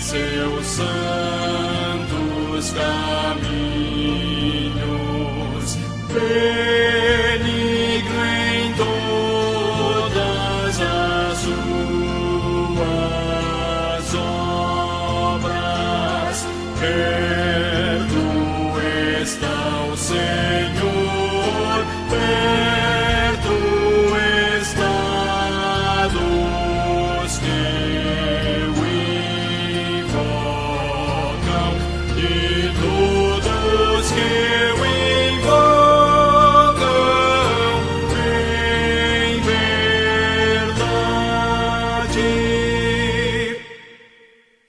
seus santos caminhos, benigno em todas as suas obras, perto está o Senhor, perto está dos que o invocam, e todos que o invocam em verdade.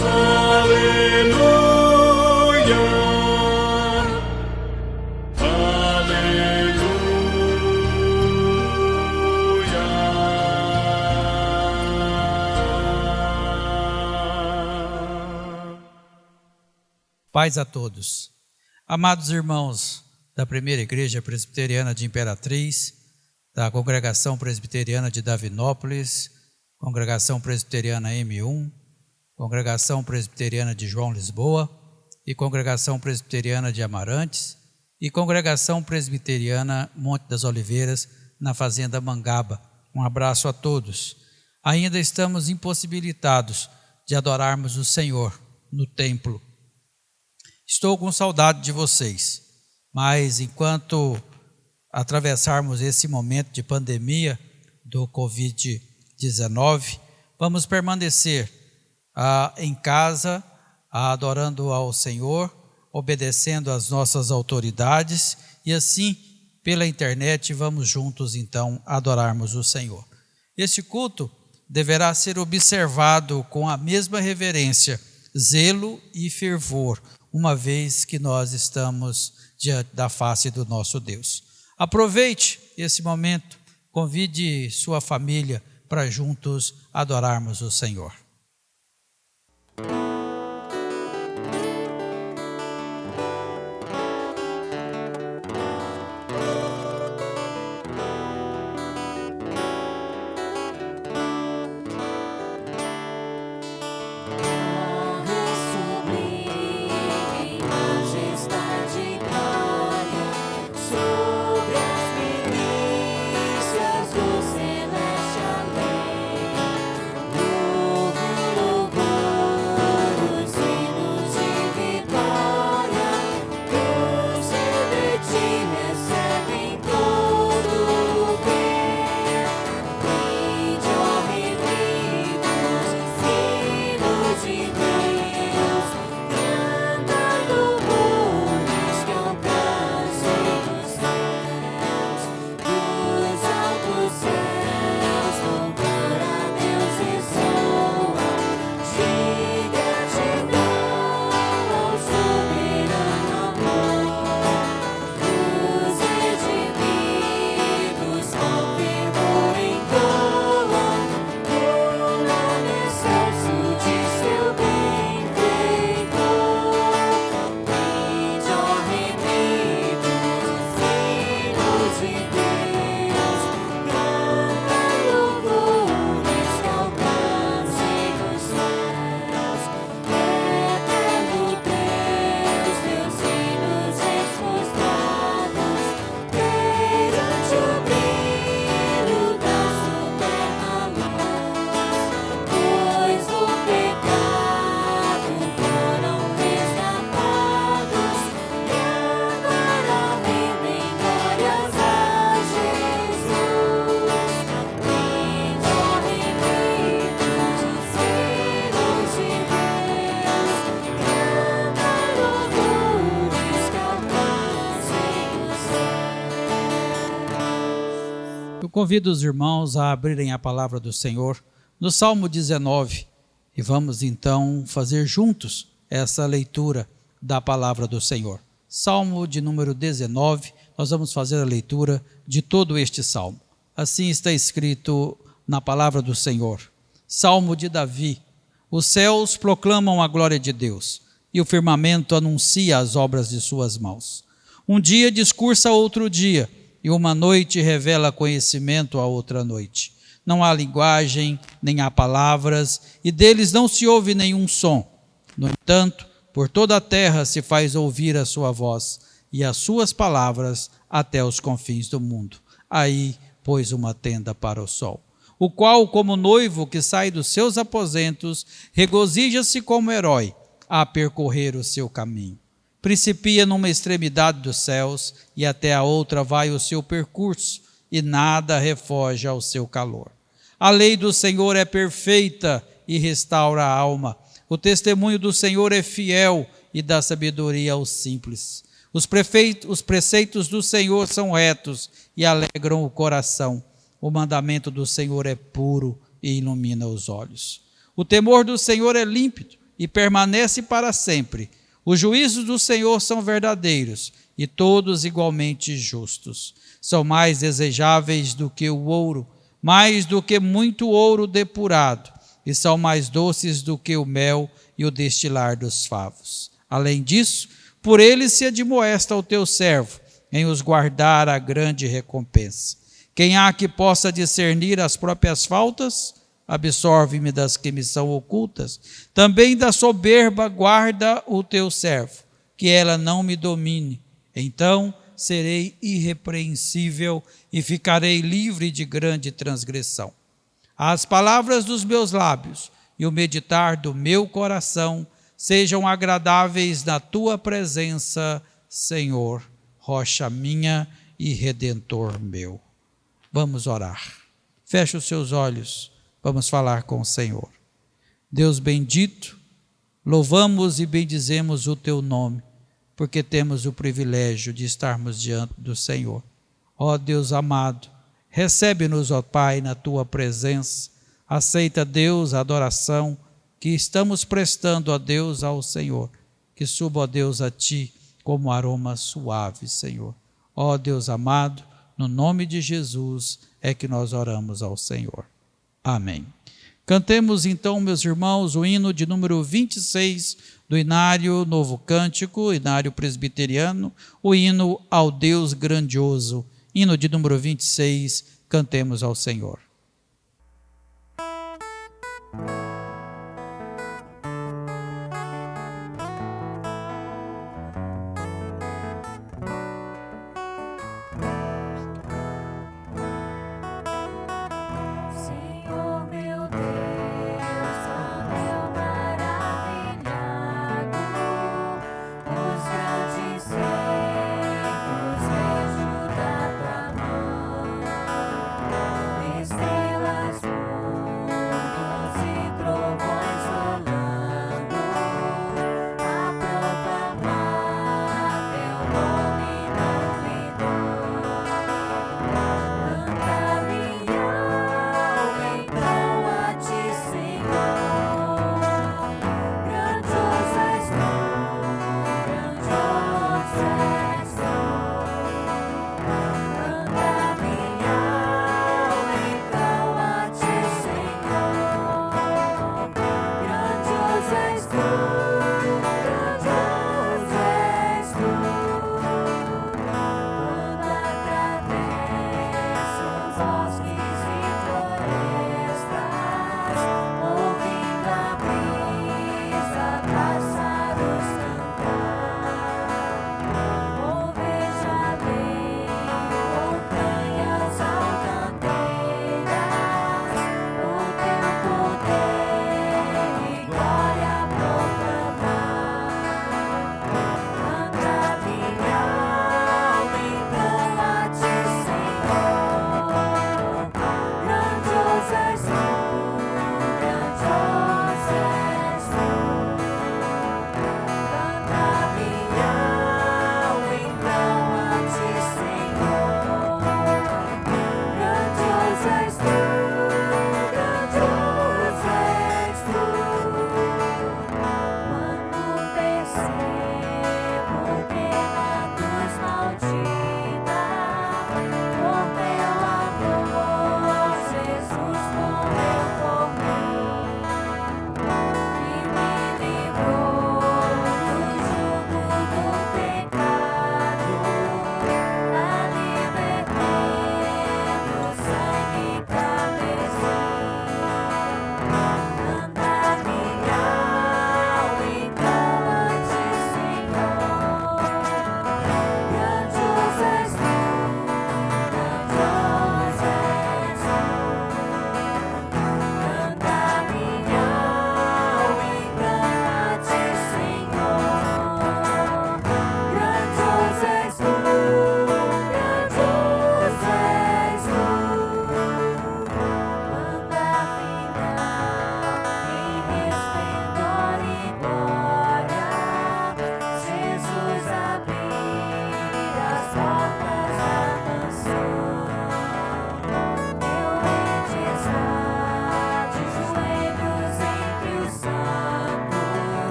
Aleluia, aleluia. Paz a todos. Amados irmãos da Primeira Igreja Presbiteriana de Imperatriz, da Congregação Presbiteriana de Davinópolis, Congregação Presbiteriana M1, Congregação Presbiteriana de João Lisboa e Congregação Presbiteriana de Amarantes e Congregação Presbiteriana Monte das Oliveiras, na Fazenda Mangaba. Um abraço a todos. Ainda estamos impossibilitados de adorarmos o Senhor no templo. Estou com saudade de vocês, mas enquanto atravessarmos esse momento de pandemia do Covid-19, vamos permanecer em casa, adorando ao Senhor, obedecendo às nossas autoridades, e assim, pela internet, vamos juntos então adorarmos o Senhor. Este culto deverá ser observado com a mesma reverência, zelo e fervor, uma vez que nós estamos diante da face do nosso Deus. Aproveite esse momento, convide sua família para juntos adorarmos o Senhor. Eu convido os irmãos a abrirem a palavra do Senhor no Salmo 19 e vamos então fazer juntos essa leitura da palavra do Senhor. Salmo de número 19, nós vamos fazer a leitura de todo este salmo. Assim está escrito na palavra do Senhor. Salmo de Davi. Os céus proclamam a glória de Deus e o firmamento anuncia as obras de suas mãos. Um dia discursa outro dia, e uma noite revela conhecimento a outra noite. Não há linguagem, nem há palavras, e deles não se ouve nenhum som. No entanto, por toda a terra se faz ouvir a sua voz e as suas palavras até os confins do mundo. Aí pôs uma tenda para o sol, o qual, como noivo que sai dos seus aposentos, regozija-se como herói a percorrer o seu caminho. Principia numa extremidade dos céus e até a outra vai o seu percurso, e nada refoge ao seu calor. A lei do Senhor é perfeita e restaura a alma. O testemunho do Senhor é fiel e dá sabedoria aos simples. Os preceitos do Senhor são retos e alegram o coração. O mandamento do Senhor é puro e ilumina os olhos. O temor do Senhor é límpido e permanece para sempre. Os juízos do Senhor são verdadeiros e todos igualmente justos. São mais desejáveis do que o ouro, mais do que muito ouro depurado, e são mais doces do que o mel e o destilar dos favos. Além disso, por eles se admoesta o teu servo, em os guardar a grande recompensa. Quem há que possa discernir as próprias faltas? Absorve-me das que me são ocultas. Também da soberba guarda o teu servo, que ela não me domine. Então serei irrepreensível e ficarei livre de grande transgressão. As palavras dos meus lábios e o meditar do meu coração sejam agradáveis na tua presença, Senhor, rocha minha e redentor meu. Vamos orar. Feche os seus olhos, vamos falar com o Senhor. Deus bendito, louvamos e bendizemos o teu nome, porque temos o privilégio de estarmos diante do Senhor. Ó Deus amado, recebe-nos, ó Pai, na tua presença. Aceita, Deus, a adoração que estamos prestando a Deus, ao Senhor. Que suba, ó Deus, a ti como aroma suave, Senhor. Ó Deus amado, no nome de Jesus é que nós oramos ao Senhor. Amém. Cantemos então, meus irmãos, o hino de número 26 do Inário Novo Cântico, Inário Presbiteriano, o hino ao Deus Grandioso. Hino de número 26, cantemos ao Senhor. Está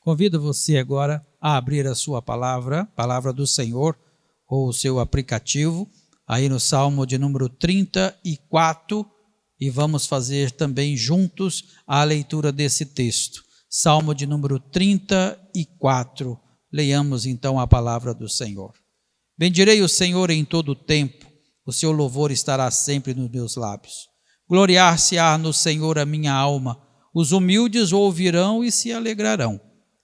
Convido você agora a abrir a sua palavra do Senhor, ou o seu aplicativo, aí no Salmo de número 34, e vamos fazer também juntos a leitura desse texto. Salmo de número 34. Leiamos então a palavra do Senhor. Bendirei o Senhor em todo o tempo, o seu louvor estará sempre nos meus lábios. Gloriar-se-á no Senhor a minha alma, os humildes o ouvirão e se alegrarão.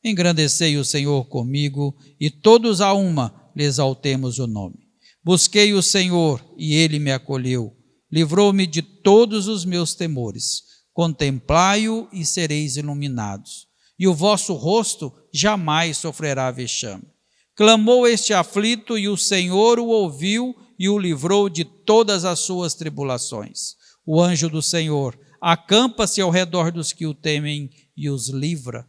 Engrandecei o Senhor comigo, e todos a uma lhe exaltemos o nome. Busquei o Senhor, e ele me acolheu, livrou-me de todos os meus temores. Contemplai-o e sereis iluminados, e o vosso rosto jamais sofrerá vexame. Clamou este aflito, e o Senhor o ouviu e o livrou de todas as suas tribulações. O anjo do Senhor acampa-se ao redor dos que o temem e os livra.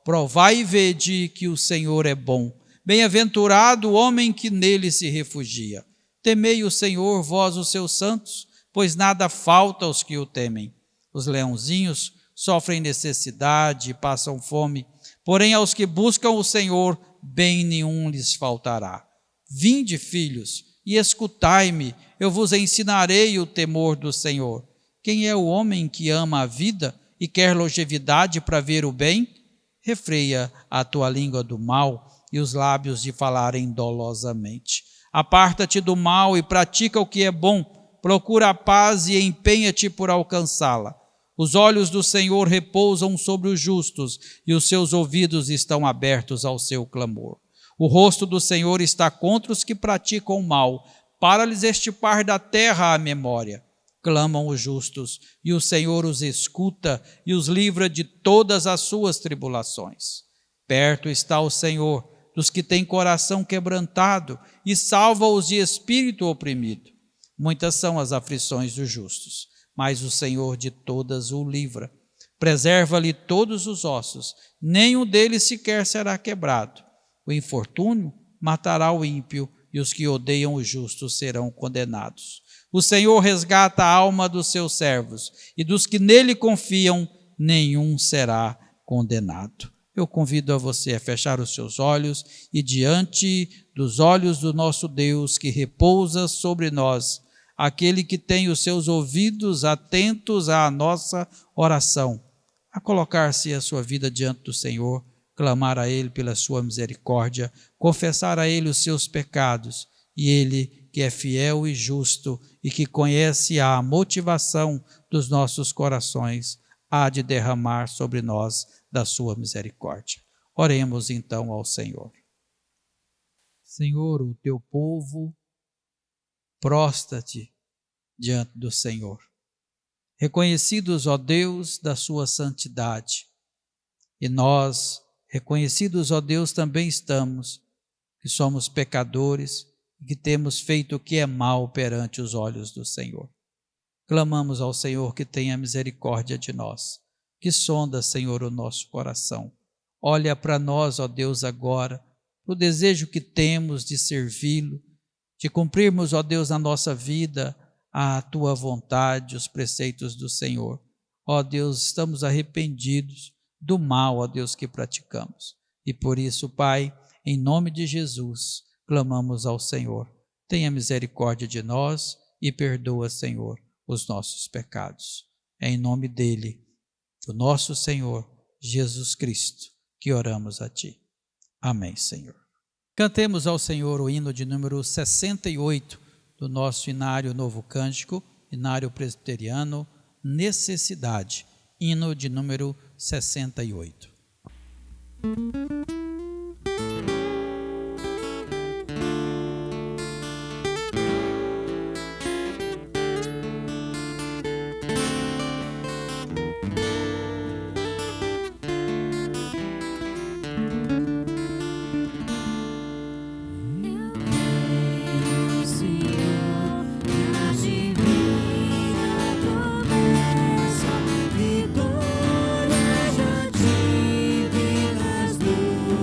Provai e vede que o Senhor é bom. Bem-aventurado o homem que nele se refugia. Temei o Senhor, vós os seus santos, pois nada falta aos que o temem. Os leãozinhos sofrem necessidade e passam fome, porém aos que buscam o Senhor, bem nenhum lhes faltará. Vinde, filhos, e escutai-me, eu vos ensinarei o temor do Senhor. Quem é o homem que ama a vida e quer longevidade para ver o bem? Refreia a tua língua do mal e os lábios de falarem dolosamente. Aparta-te do mal e pratica o que é bom, procura a paz e empenha-te por alcançá-la. Os olhos do Senhor repousam sobre os justos e os seus ouvidos estão abertos ao seu clamor. O rosto do Senhor está contra os que praticam o mal, para lhes extirpar da terra a memória. Clamam os justos, e o Senhor os escuta e os livra de todas as suas tribulações. Perto está o Senhor dos que têm coração quebrantado e salva-os de espírito oprimido. Muitas são as aflições dos justos, mas o Senhor de todas o livra. Preserva-lhe todos os ossos, nenhum deles sequer será quebrado. O infortúnio matará o ímpio, e os que odeiam o justo serão condenados. O Senhor resgata a alma dos seus servos, e dos que nele confiam, nenhum será condenado. Eu convido a você a fechar os seus olhos e diante dos olhos do nosso Deus que repousa sobre nós, aquele que tem os seus ouvidos atentos à nossa oração, a colocar-se a sua vida diante do Senhor, clamar a Ele pela sua misericórdia, confessar a Ele os seus pecados, e Ele, que é fiel e justo e que conhece a motivação dos nossos corações, há de derramar sobre nós da sua misericórdia. Oremos então ao Senhor. Senhor, o teu povo prostra-te diante do Senhor, reconhecidos, ó Deus, da sua santidade, e nós, reconhecidos, ó Deus, também estamos, que somos pecadores e que temos feito o que é mal perante os olhos do Senhor. Clamamos ao Senhor que tenha misericórdia de nós, que sonda, Senhor, o nosso coração. Olha para nós, ó Deus, agora, o desejo que temos de servi-lo, de cumprirmos, ó Deus, na nossa vida a tua vontade, os preceitos do Senhor. Ó Deus, estamos arrependidos do mal, ó Deus, que praticamos. E por isso, Pai, em nome de Jesus, clamamos ao Senhor. Tenha misericórdia de nós e perdoa, Senhor, os nossos pecados. É em nome dele, do nosso Senhor, Jesus Cristo, que oramos a Ti. Amém, Senhor. Cantemos ao Senhor o hino de número 68 do nosso Inário Novo Cântico, Inário Presbiteriano, Necessidade, hino de número 68. Vitória já tive nas dores.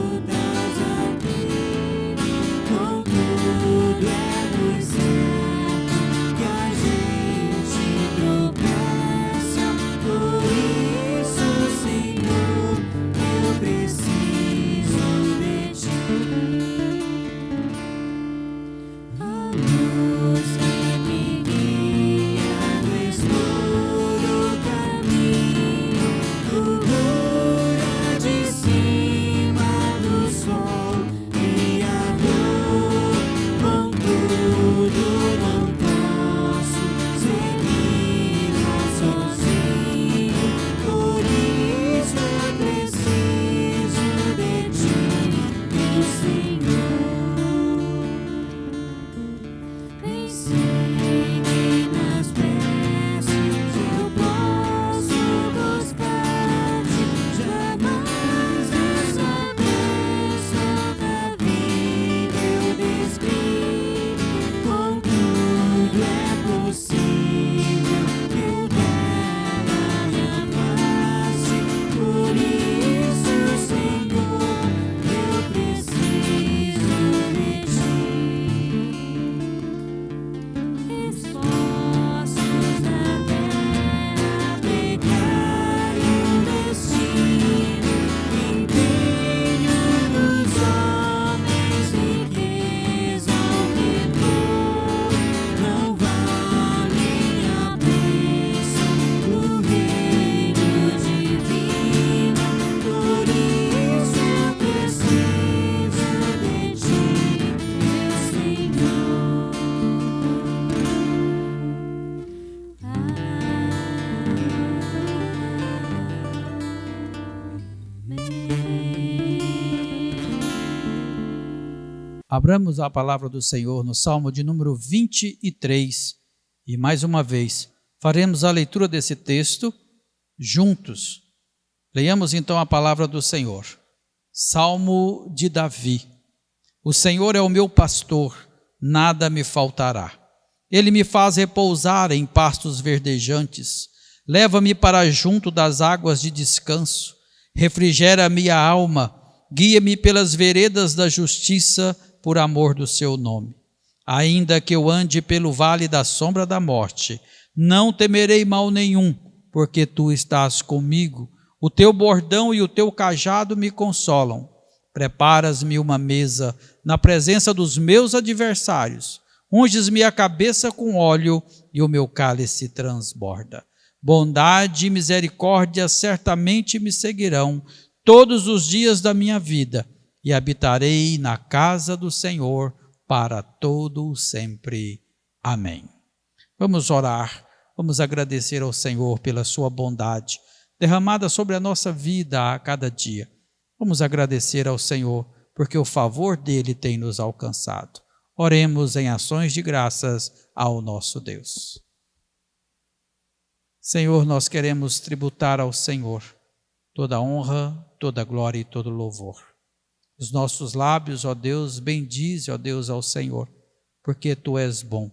Abramos a palavra do Senhor no Salmo de número 23 e mais uma vez faremos a leitura desse texto juntos. Leiamos então a palavra do Senhor. Salmo de Davi. O Senhor é o meu pastor, nada me faltará. Ele me faz repousar em pastos verdejantes, leva-me para junto das águas de descanso, refrigera minha alma, guia-me pelas veredas da justiça por amor do seu nome. Ainda que eu ande pelo vale da sombra da morte, não temerei mal nenhum, porque tu estás comigo. O teu bordão e o teu cajado me consolam. Preparas-me uma mesa na presença dos meus adversários. Unges-me a cabeça com óleo e o meu cálice transborda. Bondade e misericórdia certamente me seguirão todos os dias da minha vida, e habitarei na casa do Senhor para todo o sempre. Amém. Vamos orar, vamos agradecer ao Senhor pela sua bondade, derramada sobre a nossa vida a cada dia. Vamos agradecer ao Senhor, porque o favor dele tem nos alcançado. Oremos em ações de graças ao nosso Deus. Senhor, nós queremos tributar ao Senhor toda honra, toda glória e todo louvor. Os nossos lábios, ó Deus, bendize, ó Deus, ao Senhor, porque tu és bom.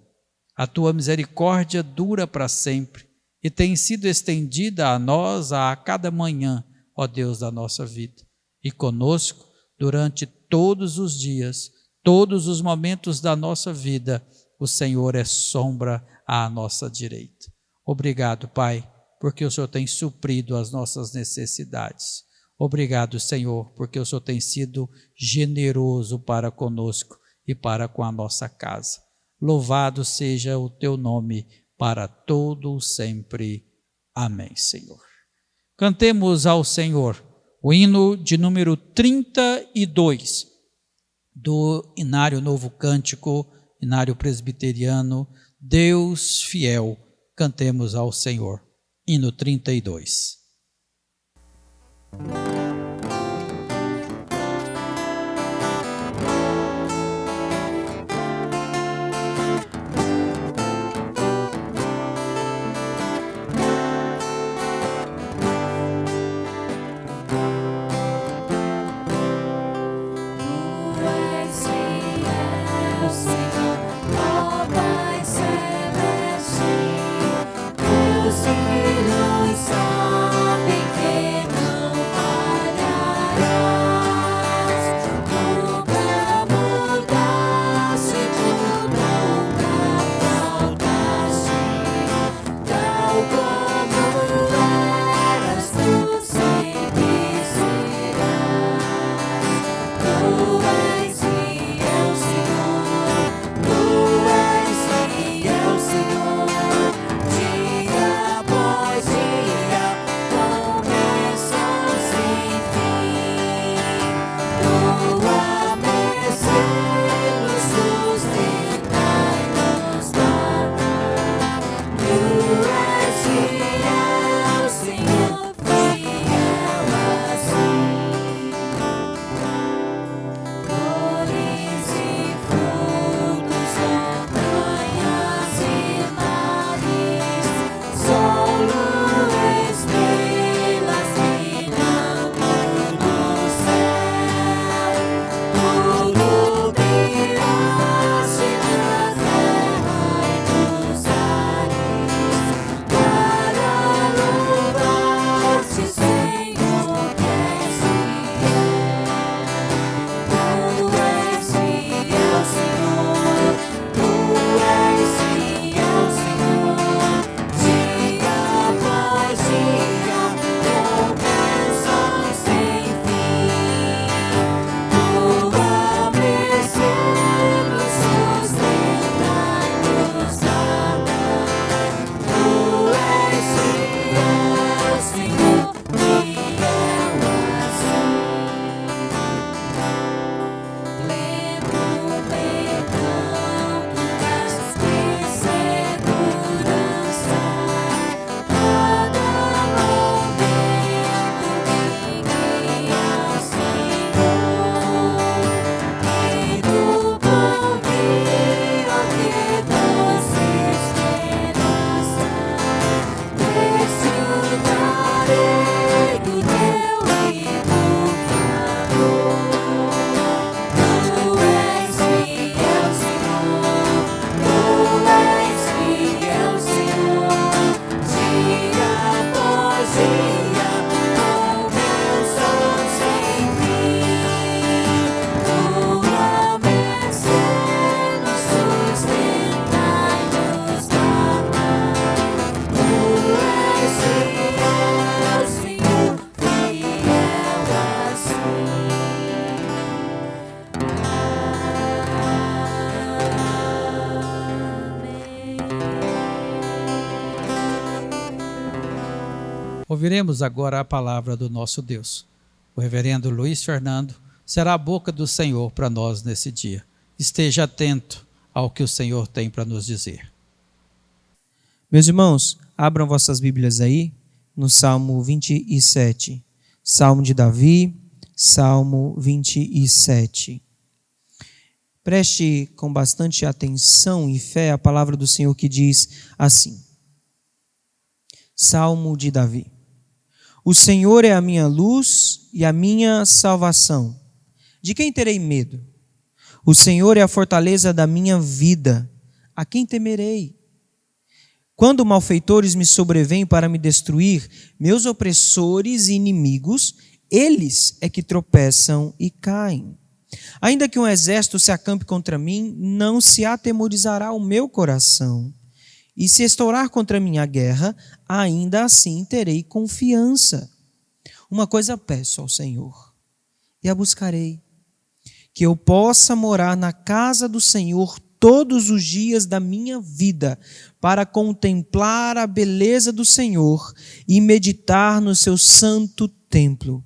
A tua misericórdia dura para sempre e tem sido estendida a nós a cada manhã, ó Deus, da nossa vida. E conosco, durante todos os dias, todos os momentos da nossa vida, o Senhor é sombra à nossa direita. Obrigado, Pai, porque o Senhor tem suprido as nossas necessidades. Obrigado, Senhor, porque o Senhor tem sido generoso para conosco e para com a nossa casa. Louvado seja o teu nome para todo sempre. Amém, Senhor. Cantemos ao Senhor o hino de número 32 do Inário Novo Cântico, Inário Presbiteriano, Deus Fiel. Cantemos ao Senhor. Hino 32. Os filhos sabem que não Ouviremos agora a palavra do nosso Deus. O reverendo Luiz Fernando será a boca do Senhor para nós nesse dia. Esteja atento ao que o Senhor tem para nos dizer. Meus irmãos, abram vossas Bíblias aí no Salmo 27. Salmo de Davi, Salmo 27. Preste com bastante atenção e fé a palavra do Senhor que diz assim. Salmo de Davi. O Senhor é a minha luz e a minha salvação. De quem terei medo? O Senhor é a fortaleza da minha vida. A quem temerei? Quando malfeitores me sobrevêm para me destruir, meus opressores e inimigos, eles é que tropeçam e caem. Ainda que um exército se acampe contra mim, não se atemorizará o meu coração. E se estourar contra mim a guerra, ainda assim terei confiança. Uma coisa peço ao Senhor, e a buscarei, que eu possa morar na casa do Senhor todos os dias da minha vida, para contemplar a beleza do Senhor e meditar no seu santo templo.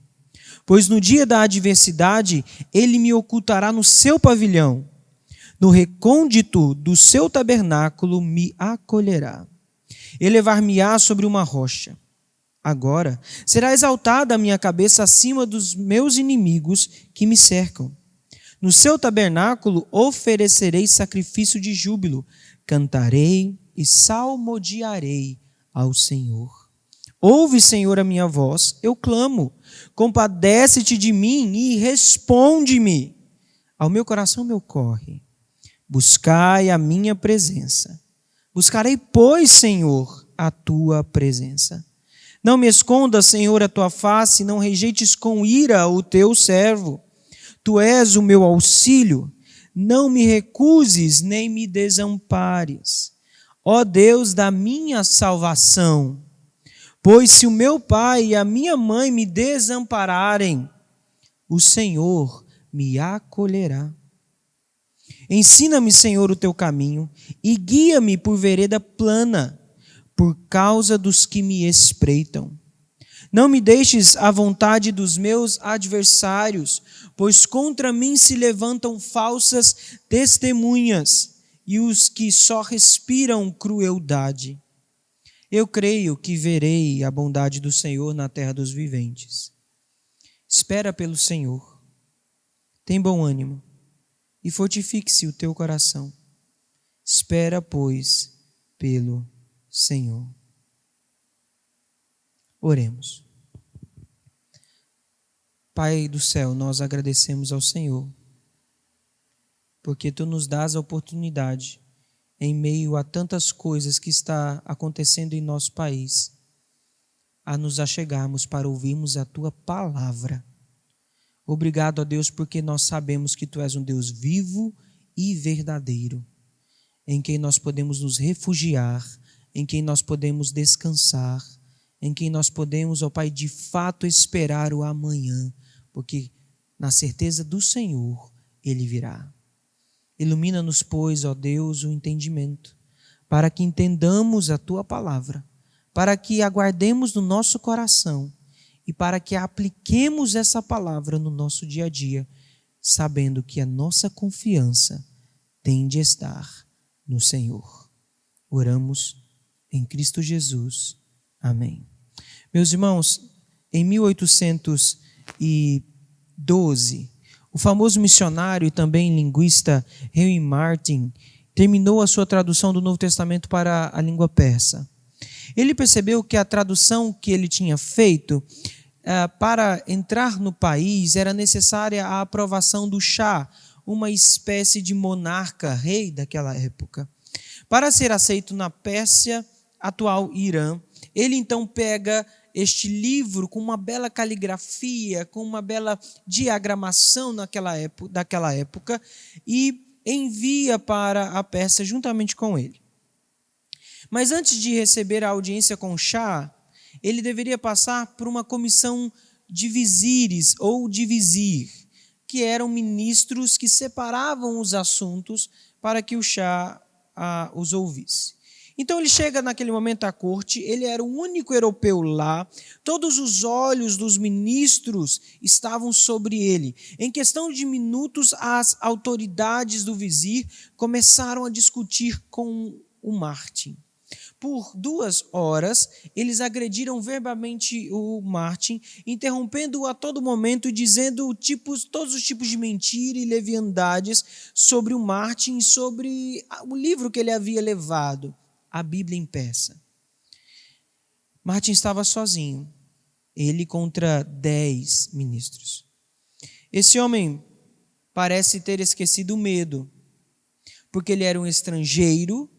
Pois no dia da adversidade, ele me ocultará no seu pavilhão. No recôndito do seu tabernáculo me acolherá. Elevar-me-á sobre uma rocha. Agora será exaltada a minha cabeça acima dos meus inimigos que me cercam. No seu tabernáculo oferecerei sacrifício de júbilo. Cantarei e salmodiarei ao Senhor. Ouve, Senhor, a minha voz, eu clamo. Compadece-te de mim e responde-me. Ao meu coração me ocorre. Buscai a minha presença. Buscarei, pois, Senhor, a tua presença. Não me escondas, Senhor, a tua face, não rejeites com ira o teu servo. Tu és o meu auxílio, não me recuses nem me desampares. Ó Deus da minha salvação, pois se o meu pai e a minha mãe me desampararem, o Senhor me acolherá. Ensina-me, Senhor, o teu caminho e guia-me por vereda plana, por causa dos que me espreitam. Não me deixes à vontade dos meus adversários, pois contra mim se levantam falsas testemunhas e os que só respiram crueldade. Eu creio que verei a bondade do Senhor na terra dos viventes. Espera pelo Senhor. Tem bom ânimo e fortifique-se o teu coração. Espera, pois, pelo Senhor. Oremos. Pai do céu, nós agradecemos ao Senhor, porque Tu nos dás a oportunidade, em meio a tantas coisas que está acontecendo em nosso país, a nos achegarmos para ouvirmos a Tua palavra. Obrigado a Deus, porque nós sabemos que Tu és um Deus vivo e verdadeiro, em quem nós podemos nos refugiar, em quem nós podemos descansar, em quem nós podemos, ó Pai, de fato esperar o amanhã, porque na certeza do Senhor Ele virá. Ilumina-nos, pois, ó Deus, o entendimento, para que entendamos a Tua palavra, para que aguardemos no nosso coração e para que apliquemos essa palavra no nosso dia a dia, sabendo que a nossa confiança tem de estar no Senhor. Oramos em Cristo Jesus. Amém. Meus irmãos, em 1812, o famoso missionário e também linguista Henry Martyn terminou a sua tradução do Novo Testamento para a língua persa. Ele percebeu que a tradução que ele tinha feito para entrar no país era necessária a aprovação do Shah, uma espécie de monarca, rei daquela época. Para ser aceito na Pérsia, atual Irã, ele então pega este livro com uma bela caligrafia, com uma bela diagramação daquela época e envia para a Pérsia juntamente com ele. Mas antes de receber a audiência com o Shah, ele deveria passar por uma comissão de vizires ou de vizir, que eram ministros que separavam os assuntos para que o Shah os ouvisse. Então ele chega naquele momento à corte, ele era o único europeu lá, todos os olhos dos ministros estavam sobre ele. Em questão de minutos, as autoridades do vizir começaram a discutir com o Martim. Por 2 horas, eles agrediram verbalmente o Martim, interrompendo-o a todo momento e dizendo todos os tipos de mentira e leviandades sobre o Martim e sobre o livro que ele havia levado, a Bíblia impressa. Martim estava sozinho, ele contra 10 ministros. Esse homem parece ter esquecido o medo, porque ele era um estrangeiro,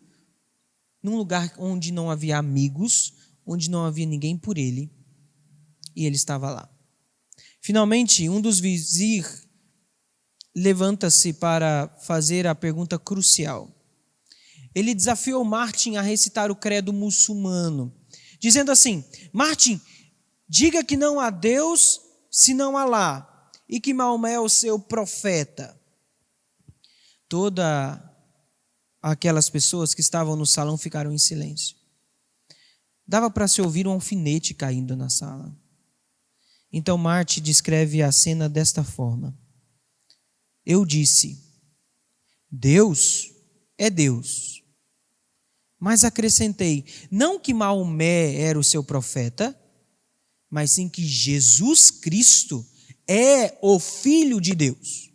num lugar onde não havia amigos, onde não havia ninguém por ele, e ele estava lá. Finalmente, um dos vizir levanta-se para fazer a pergunta crucial. Ele desafiou Martim a recitar o credo muçulmano, dizendo assim: Martim, diga que não há Deus senão Alá, e que Maomé é o seu profeta. Toda aquelas pessoas que estavam no salão ficaram em silêncio. Dava para se ouvir um alfinete caindo na sala. Então Martim descreve a cena desta forma: eu disse, Deus é Deus. Mas acrescentei, não que Maomé era o seu profeta, mas sim que Jesus Cristo é o Filho de Deus.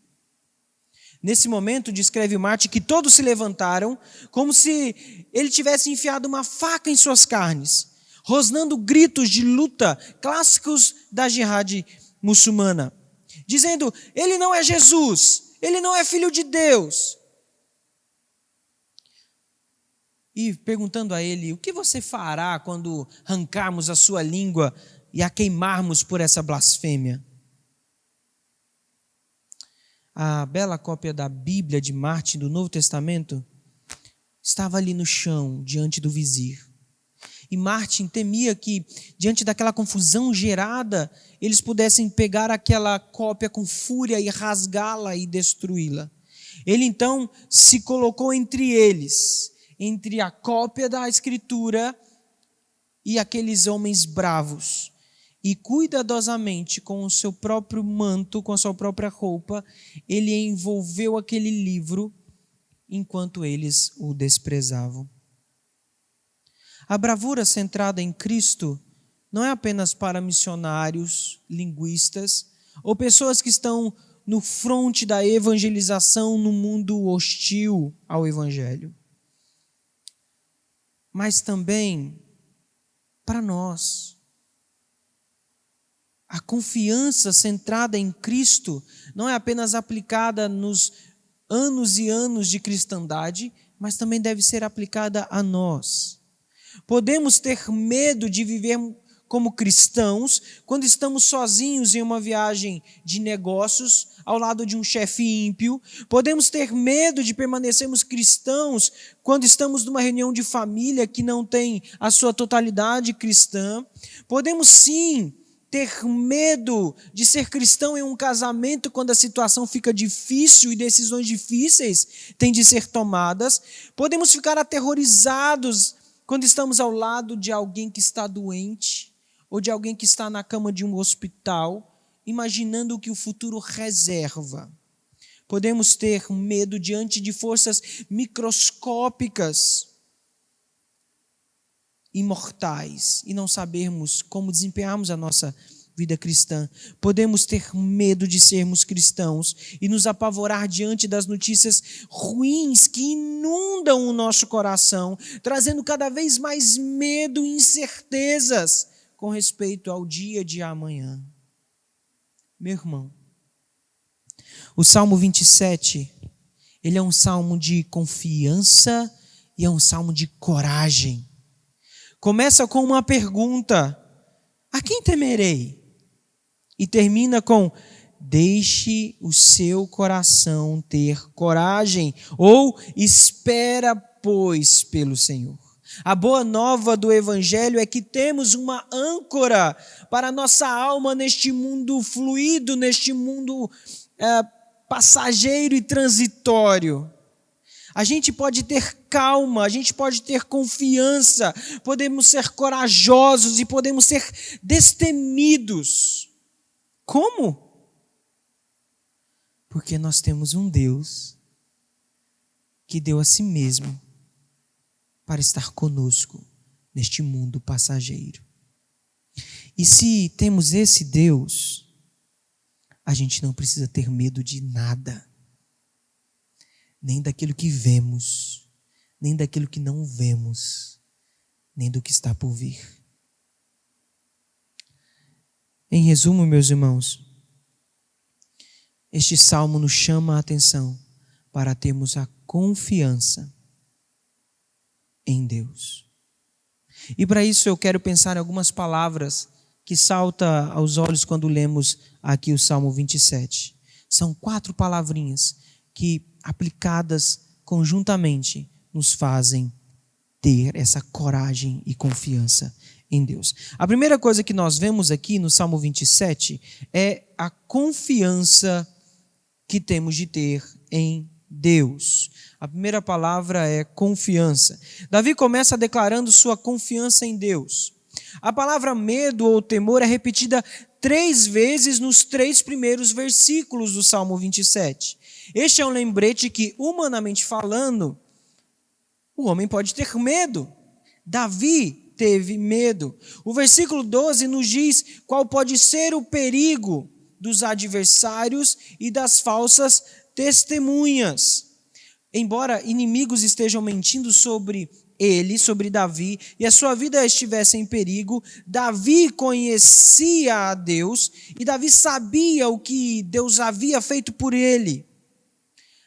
Nesse momento, descreve Martim que todos se levantaram, como se ele tivesse enfiado uma faca em suas carnes, rosnando gritos de luta clássicos da jihad muçulmana, dizendo: ele não é Jesus, ele não é Filho de Deus. E perguntando a ele: o que você fará quando arrancarmos a sua língua e a queimarmos por essa blasfêmia? A bela cópia da Bíblia de Martim do Novo Testamento estava ali no chão, diante do vizir. E Martim temia que, diante daquela confusão gerada, eles pudessem pegar aquela cópia com fúria e rasgá-la e destruí-la. Ele então se colocou entre eles, entre a cópia da Escritura e aqueles homens bravos. E cuidadosamente, com o seu próprio manto, com a sua própria roupa, ele envolveu aquele livro enquanto eles o desprezavam. A bravura centrada em Cristo não é apenas para missionários, linguistas ou pessoas que estão no fronte da evangelização no mundo hostil ao Evangelho, mas também para nós. A confiança centrada em Cristo não é apenas aplicada nos anos e anos de cristandade, mas também deve ser aplicada a nós. Podemos ter medo de viver como cristãos quando estamos sozinhos em uma viagem de negócios ao lado de um chefe ímpio. Podemos ter medo de permanecermos cristãos quando estamos numa reunião de família que não tem a sua totalidade cristã. Podemos sim ter medo de ser cristão em um casamento quando a situação fica difícil e decisões difíceis têm de ser tomadas. Podemos ficar aterrorizados quando estamos ao lado de alguém que está doente ou de alguém que está na cama de um hospital, imaginando o que o futuro reserva. Podemos ter medo diante de forças microscópicas, imortais, e não sabermos como desempenharmos a nossa vida cristã. Podemos ter medo de sermos cristãos e nos apavorar diante das notícias ruins que inundam o nosso coração, trazendo cada vez mais medo e incertezas com respeito ao dia de amanhã. Meu irmão, o Salmo 27, ele é um salmo de confiança e é um salmo de coragem. Começa com uma pergunta: a quem temerei? E termina com: deixe o seu coração ter coragem, ou espera, pois, pelo Senhor. A boa nova do Evangelho é que temos uma âncora para a nossa alma neste mundo fluido, neste mundo passageiro e transitório. A gente pode ter calma, a gente pode ter confiança, podemos ser corajosos e podemos ser destemidos. Como? Porque nós temos um Deus que deu a si mesmo para estar conosco neste mundo passageiro. E se temos esse Deus, a gente não precisa ter medo de nada. Nem daquilo que vemos, nem daquilo que não vemos, nem do que está por vir. Em resumo, meus irmãos, este salmo nos chama a atenção para termos a confiança em Deus. E para isso eu quero pensar em algumas palavras que saltam aos olhos quando lemos aqui o Salmo 27. São 4 palavrinhas que, aplicadas conjuntamente, nos fazem ter essa coragem e confiança em Deus. A primeira coisa que nós vemos aqui no Salmo 27 é a confiança que temos de ter em Deus. A primeira palavra é confiança. Davi começa declarando sua confiança em Deus. A palavra medo ou temor é repetida 3 vezes nos 3 primeiros versículos do Salmo 27. Este é um lembrete que, humanamente falando, o homem pode ter medo. Davi teve medo. O versículo 12 nos diz qual pode ser o perigo dos adversários e das falsas testemunhas. Embora inimigos estejam mentindo sobre ele, sobre Davi, e a sua vida estivesse em perigo, Davi conhecia a Deus e Davi sabia o que Deus havia feito por ele.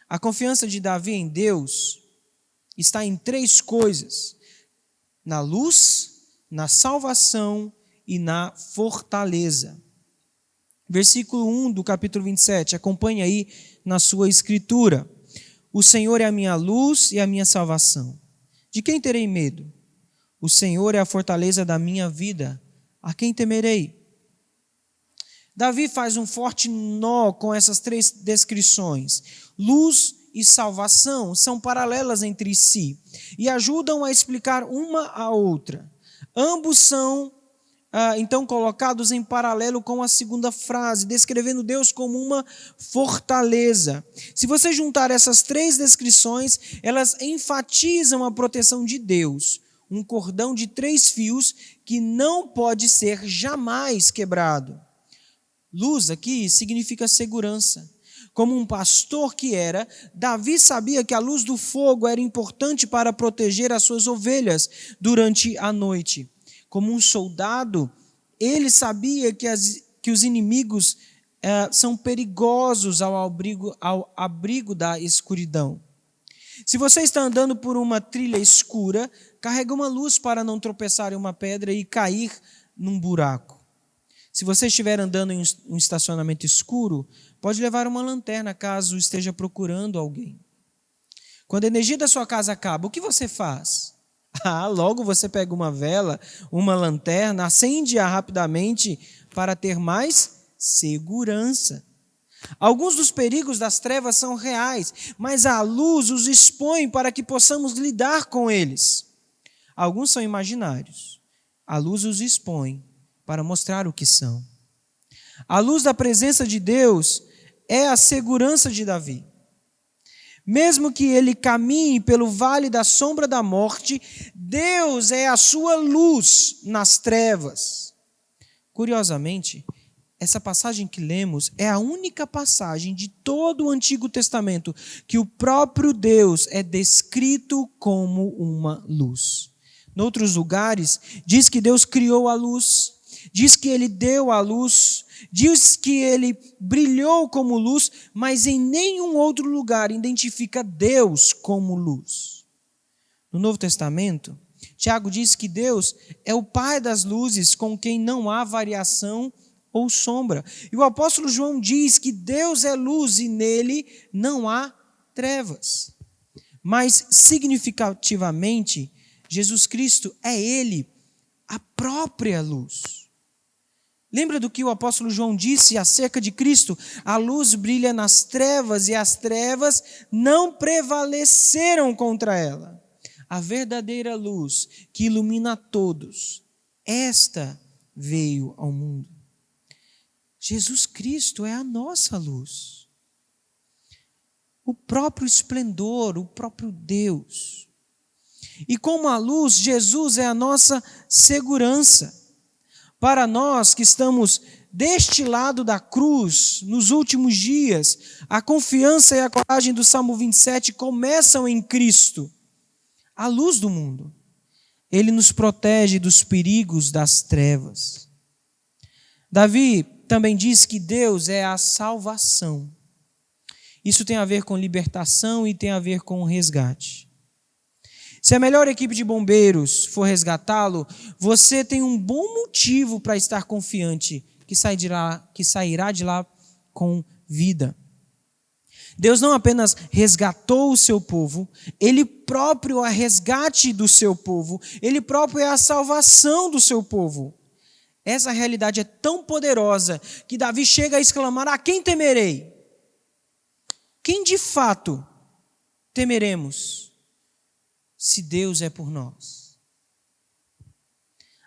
A confiança de Davi em Deus está em 3 coisas: na luz, na salvação e na fortaleza. Versículo 1 do capítulo 27, acompanhe aí na sua escritura. O Senhor é a minha luz e a minha salvação. De quem terei medo? O Senhor é a fortaleza da minha vida. A quem temerei? Davi faz um forte nó com essas 3 descrições. Luz e salvação são paralelas entre si e ajudam a explicar uma a outra. Ambos são então colocados em paralelo com a segunda frase, descrevendo Deus como uma fortaleza. Se você juntar essas 3 descrições, elas enfatizam a proteção de Deus, um cordão de 3 fios que não pode ser jamais quebrado. Luz aqui significa segurança. Como um pastor que era, Davi sabia que a luz do fogo era importante para proteger as suas ovelhas durante a noite. Como um soldado, ele sabia que os inimigos são perigosos ao abrigo da escuridão. Se você está andando por uma trilha escura, carrega uma luz para não tropeçar em uma pedra e cair num buraco. Se você estiver andando em um estacionamento escuro, pode levar uma lanterna caso esteja procurando alguém. Quando a energia da sua casa acaba, o que você faz? Logo você pega uma vela, uma lanterna, acende-a rapidamente para ter mais segurança. Alguns dos perigos das trevas são reais, mas a luz os expõe para que possamos lidar com eles. Alguns são imaginários. A luz os expõe para mostrar o que são. A luz da presença de Deus é a segurança de Davi. Mesmo que ele caminhe pelo vale da sombra da morte, Deus é a sua luz nas trevas. Curiosamente, essa passagem que lemos é a única passagem de todo o Antigo Testamento que o próprio Deus é descrito como uma luz. Em outros lugares, diz que Deus criou a luz, diz que ele deu a luz, diz que ele brilhou como luz, mas em nenhum outro lugar identifica Deus como luz. No Novo Testamento, Tiago diz que Deus é o Pai das luzes, com quem não há variação ou sombra. E o apóstolo João diz que Deus é luz e nele não há trevas. Mas, significativamente, Jesus Cristo é Ele, a própria luz. Lembra do que o apóstolo João disse acerca de Cristo? A luz brilha nas trevas e as trevas não prevaleceram contra ela. A verdadeira luz que ilumina a todos, esta veio ao mundo. Jesus Cristo é a nossa luz. O próprio esplendor, o próprio Deus. E como a luz, Jesus é a nossa segurança. Para nós que estamos deste lado da cruz, nos últimos dias, a confiança e a coragem do Salmo 27 começam em Cristo, a luz do mundo. Ele nos protege dos perigos das trevas. Davi também diz que Deus é a salvação. Isso tem a ver com libertação e tem a ver com resgate. Se a melhor equipe de bombeiros for resgatá-lo, você tem um bom motivo para estar confiante que sairá de lá com vida. Deus não apenas resgatou o seu povo, Ele próprio é a resgate do seu povo, Ele próprio é a salvação do seu povo. Essa realidade é tão poderosa que Davi chega a exclamar: a quem temerei? Quem de fato temeremos se Deus é por nós?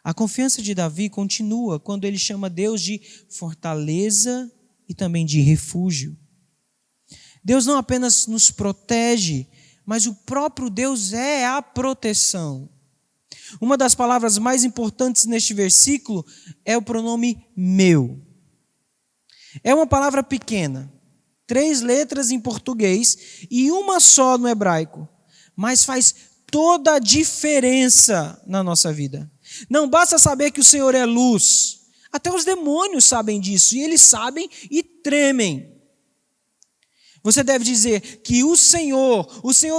A confiança de Davi continua quando ele chama Deus de fortaleza e também de refúgio. Deus não apenas nos protege, mas o próprio Deus é a proteção. Uma das palavras mais importantes neste versículo é o pronome meu. É uma palavra pequena, 3 letras em português e uma só no hebraico, mas faz toda a diferença na nossa vida. Não basta saber que o Senhor é luz, até os demônios sabem disso, e eles sabem e tremem. Você deve dizer que o Senhor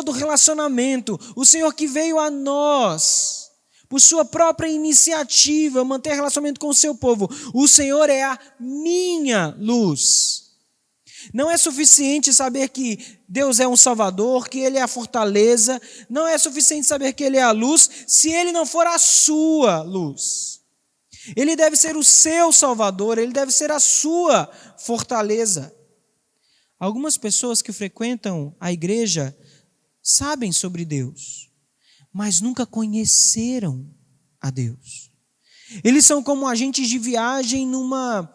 do relacionamento, o Senhor que veio a nós, por sua própria iniciativa, manter relacionamento com o seu povo, o Senhor é a minha luz. Não é suficiente saber que Deus é um Salvador, que Ele é a fortaleza. Não é suficiente saber que Ele é a luz, se Ele não for a sua luz. Ele deve ser o seu Salvador, Ele deve ser a sua fortaleza. Algumas pessoas que frequentam a igreja sabem sobre Deus, mas nunca conheceram a Deus. Eles são como agentes de viagem numa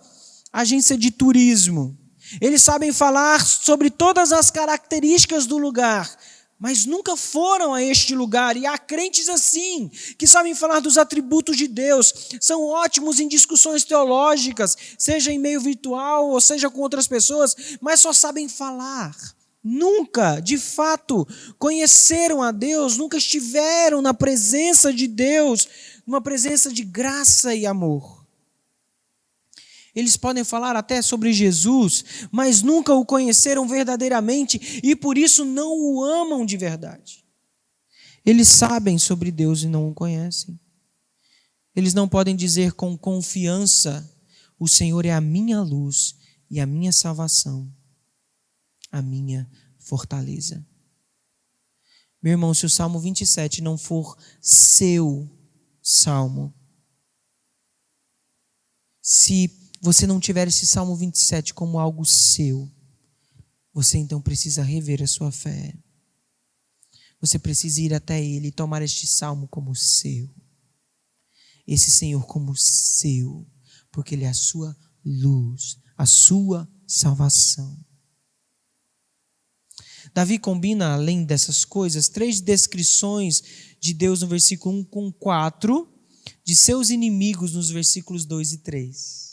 agência de turismo. Eles sabem falar sobre todas as características do lugar, mas nunca foram a este lugar. E há crentes assim, que sabem falar dos atributos de Deus, são ótimos em discussões teológicas, seja em meio virtual ou seja com outras pessoas, mas só sabem falar. Nunca, de fato, conheceram a Deus, nunca estiveram na presença de Deus, numa presença de graça e amor. Eles podem falar até sobre Jesus, mas nunca o conheceram verdadeiramente e por isso não o amam de verdade. Eles sabem sobre Deus e não o conhecem. Eles não podem dizer com confiança: o Senhor é a minha luz e a minha salvação, a minha fortaleza. Meu irmão, se o Salmo 27 não for seu salmo, se você não tiver esse Salmo 27 como algo seu, você então precisa rever a sua fé. Você precisa ir até Ele e tomar este Salmo como seu. Esse Senhor como seu, porque Ele é a sua luz, a sua salvação. Davi combina, além dessas coisas, 3 descrições de Deus no versículo 1 com 4, de seus inimigos nos versículos 2 e 3.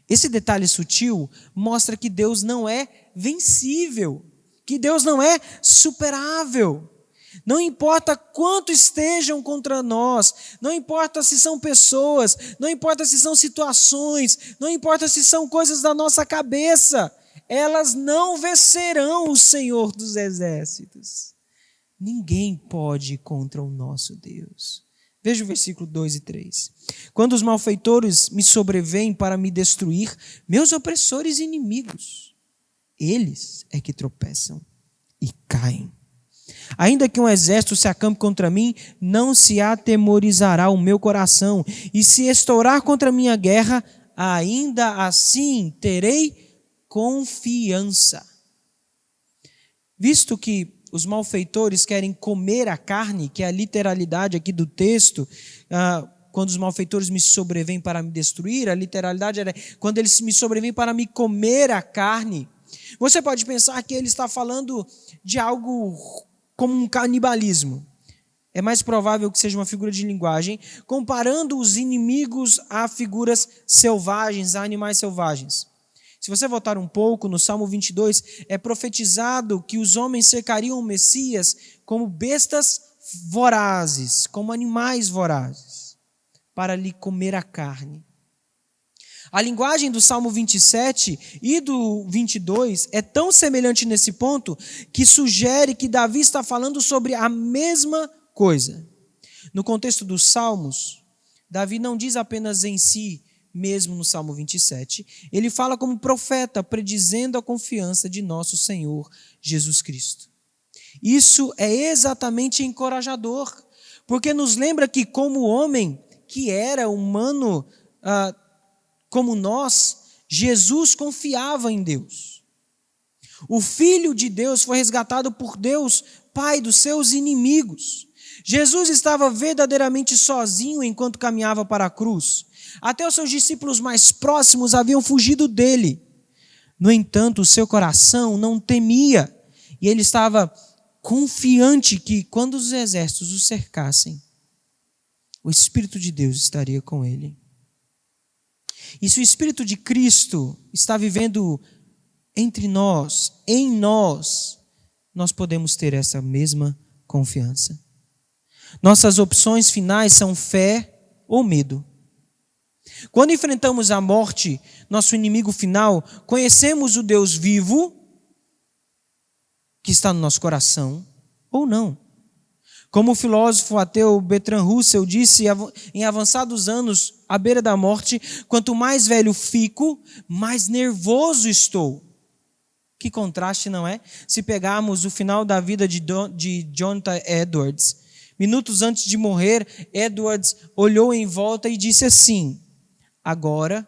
Esse detalhe sutil mostra que Deus não é vencível, que Deus não é superável. Não importa quanto estejam contra nós, não importa se são pessoas, não importa se são situações, não importa se são coisas da nossa cabeça, elas não vencerão o Senhor dos exércitos. Ninguém pode ir contra o nosso Deus. Veja o versículo 2 e 3. Quando os malfeitores me sobrevêm para me destruir, meus opressores e inimigos, eles é que tropeçam e caem. Ainda que um exército se acampe contra mim, não se atemorizará o meu coração, e se estourar contra mim a guerra, ainda assim terei confiança. Visto que os malfeitores querem comer a carne, que é a literalidade aqui do texto, quando os malfeitores me sobrevêm para me destruir, a literalidade era quando eles me sobrevêm para me comer a carne. Você pode pensar que ele está falando de algo como um canibalismo. É mais provável que seja uma figura de linguagem, comparando os inimigos a figuras selvagens, a animais selvagens. Se você voltar um pouco, no Salmo 22, é profetizado que os homens cercariam o Messias como bestas vorazes, como animais vorazes, para lhe comer a carne. A linguagem do Salmo 27 e do 22 é tão semelhante nesse ponto que sugere que Davi está falando sobre a mesma coisa. No contexto dos Salmos, Davi não diz apenas em si mesmo no Salmo 27, ele fala como profeta, predizendo a confiança de nosso Senhor Jesus Cristo. Isso é exatamente encorajador, porque nos lembra que como homem, que era humano como nós, Jesus confiava em Deus. O Filho de Deus foi resgatado por Deus, Pai dos seus inimigos. Jesus estava verdadeiramente sozinho enquanto caminhava para a cruz. Até os seus discípulos mais próximos haviam fugido dele. No entanto, o seu coração não temia, e ele estava confiante que quando os exércitos o cercassem, o Espírito de Deus estaria com ele. E se o Espírito de Cristo está vivendo entre nós, em nós, nós podemos ter essa mesma confiança. Nossas opções finais são fé ou medo. Quando enfrentamos a morte, nosso inimigo final, conhecemos o Deus vivo que está no nosso coração ou não. Como o filósofo ateu Bertrand Russell disse em avançados anos, à beira da morte, quanto mais velho fico, mais nervoso estou. Que contraste, não é? Se pegarmos o final da vida de Jonathan Edwards, minutos antes de morrer, Edwards olhou em volta e disse assim: agora,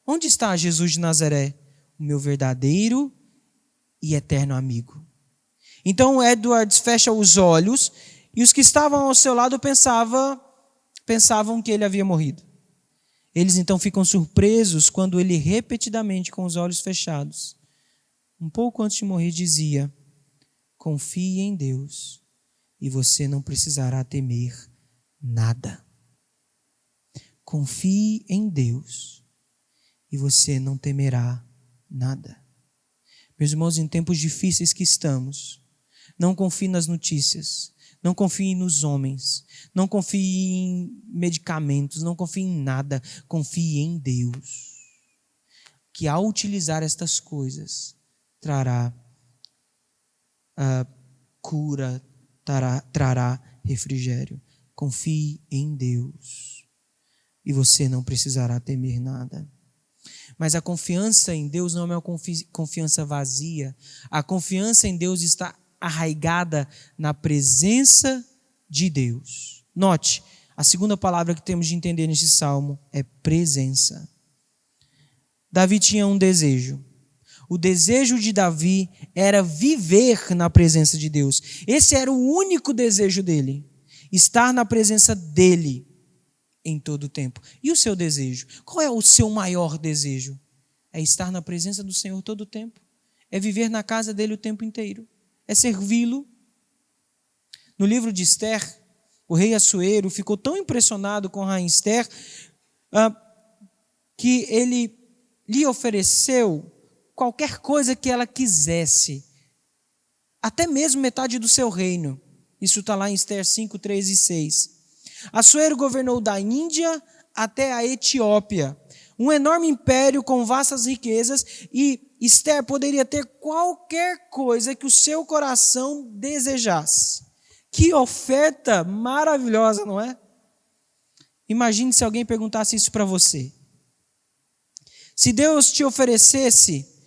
onde está Jesus de Nazaré, o meu verdadeiro e eterno amigo? Então Edwards fecha os olhos e os que estavam ao seu lado pensavam que ele havia morrido. Eles então ficam surpresos quando ele repetidamente, com os olhos fechados, um pouco antes de morrer, dizia: confie em Deus e você não precisará temer nada. Confie em Deus e você não temerá nada. Meus irmãos, em tempos difíceis que estamos, não confie nas notícias, não confie nos homens, não confie em medicamentos, não confie em nada, confie em Deus, que ao utilizar estas coisas trará cura, trará refrigério. Confie em Deus e você não precisará temer nada. Mas a confiança em Deus não é uma confiança vazia. A confiança em Deus está arraigada na presença de Deus. Note, a segunda palavra que temos de entender neste salmo é presença. Davi tinha um desejo. O desejo de Davi era viver na presença de Deus. Esse era o único desejo dele. Estar na presença dele em todo o tempo. E o seu desejo? Qual é o seu maior desejo? É estar na presença do Senhor todo o tempo. É viver na casa dele o tempo inteiro. É servi-lo. No livro de Esther, o rei Assuero ficou tão impressionado com a rainha Esther que ele lhe ofereceu qualquer coisa que ela quisesse, até mesmo metade do seu reino. Isso está lá em Esther 5, 3 e 6. Assuero governou da Índia até a Etiópia, um enorme império com vastas riquezas, e Esther poderia ter qualquer coisa que o seu coração desejasse. Que oferta maravilhosa, não é? Imagine se alguém perguntasse isso para você. Se Deus te oferecesse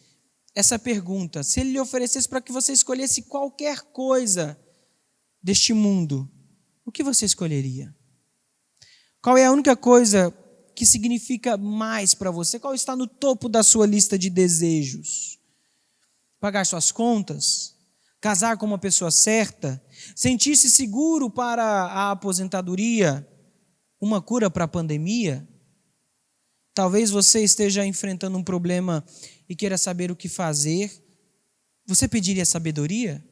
essa pergunta, se Ele lhe oferecesse para que você escolhesse qualquer coisa deste mundo, o que você escolheria? Qual é a única coisa que significa mais para você? Qual está no topo da sua lista de desejos? Pagar suas contas? Casar com uma pessoa certa? Sentir-se seguro para a aposentadoria? Uma cura para a pandemia? Talvez você esteja enfrentando um problema e queira saber o que fazer. Você pediria sabedoria?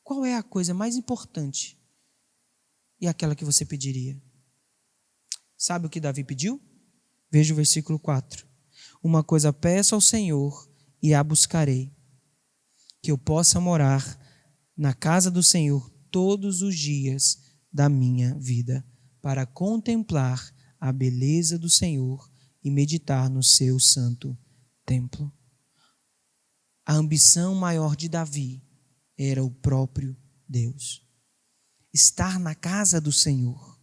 Qual é a coisa mais importante e aquela que você pediria? Sabe o que Davi pediu? Veja o versículo 4. Uma coisa peço ao Senhor e a buscarei, que eu possa morar na casa do Senhor todos os dias da minha vida, para contemplar a beleza do Senhor e meditar no seu santo templo. A ambição maior de Davi era o próprio Deus. Estar na casa do Senhor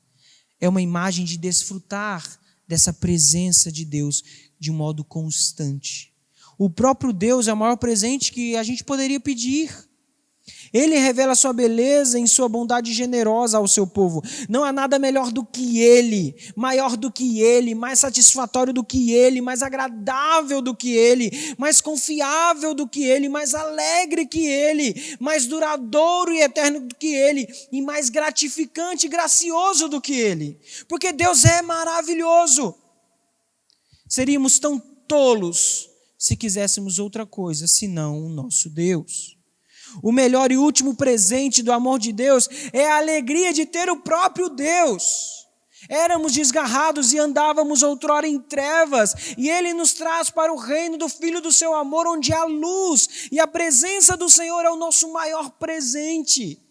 é uma imagem de desfrutar dessa presença de Deus de um modo constante. O próprio Deus é o maior presente que a gente poderia pedir. Ele revela a sua beleza em sua bondade generosa ao seu povo. Não há nada melhor do que Ele, maior do que Ele, mais satisfatório do que Ele, mais agradável do que Ele, mais confiável do que Ele, mais alegre que Ele, mais duradouro e eterno do que Ele, e mais gratificante e gracioso do que Ele. Porque Deus é maravilhoso. Seríamos tão tolos se quiséssemos outra coisa, senão o nosso Deus. O melhor e último presente do amor de Deus é a alegria de ter o próprio Deus. Éramos desgarrados e andávamos outrora em trevas, e Ele nos traz para o reino do Filho do seu amor, onde há luz, e a presença do Senhor é o nosso maior presente.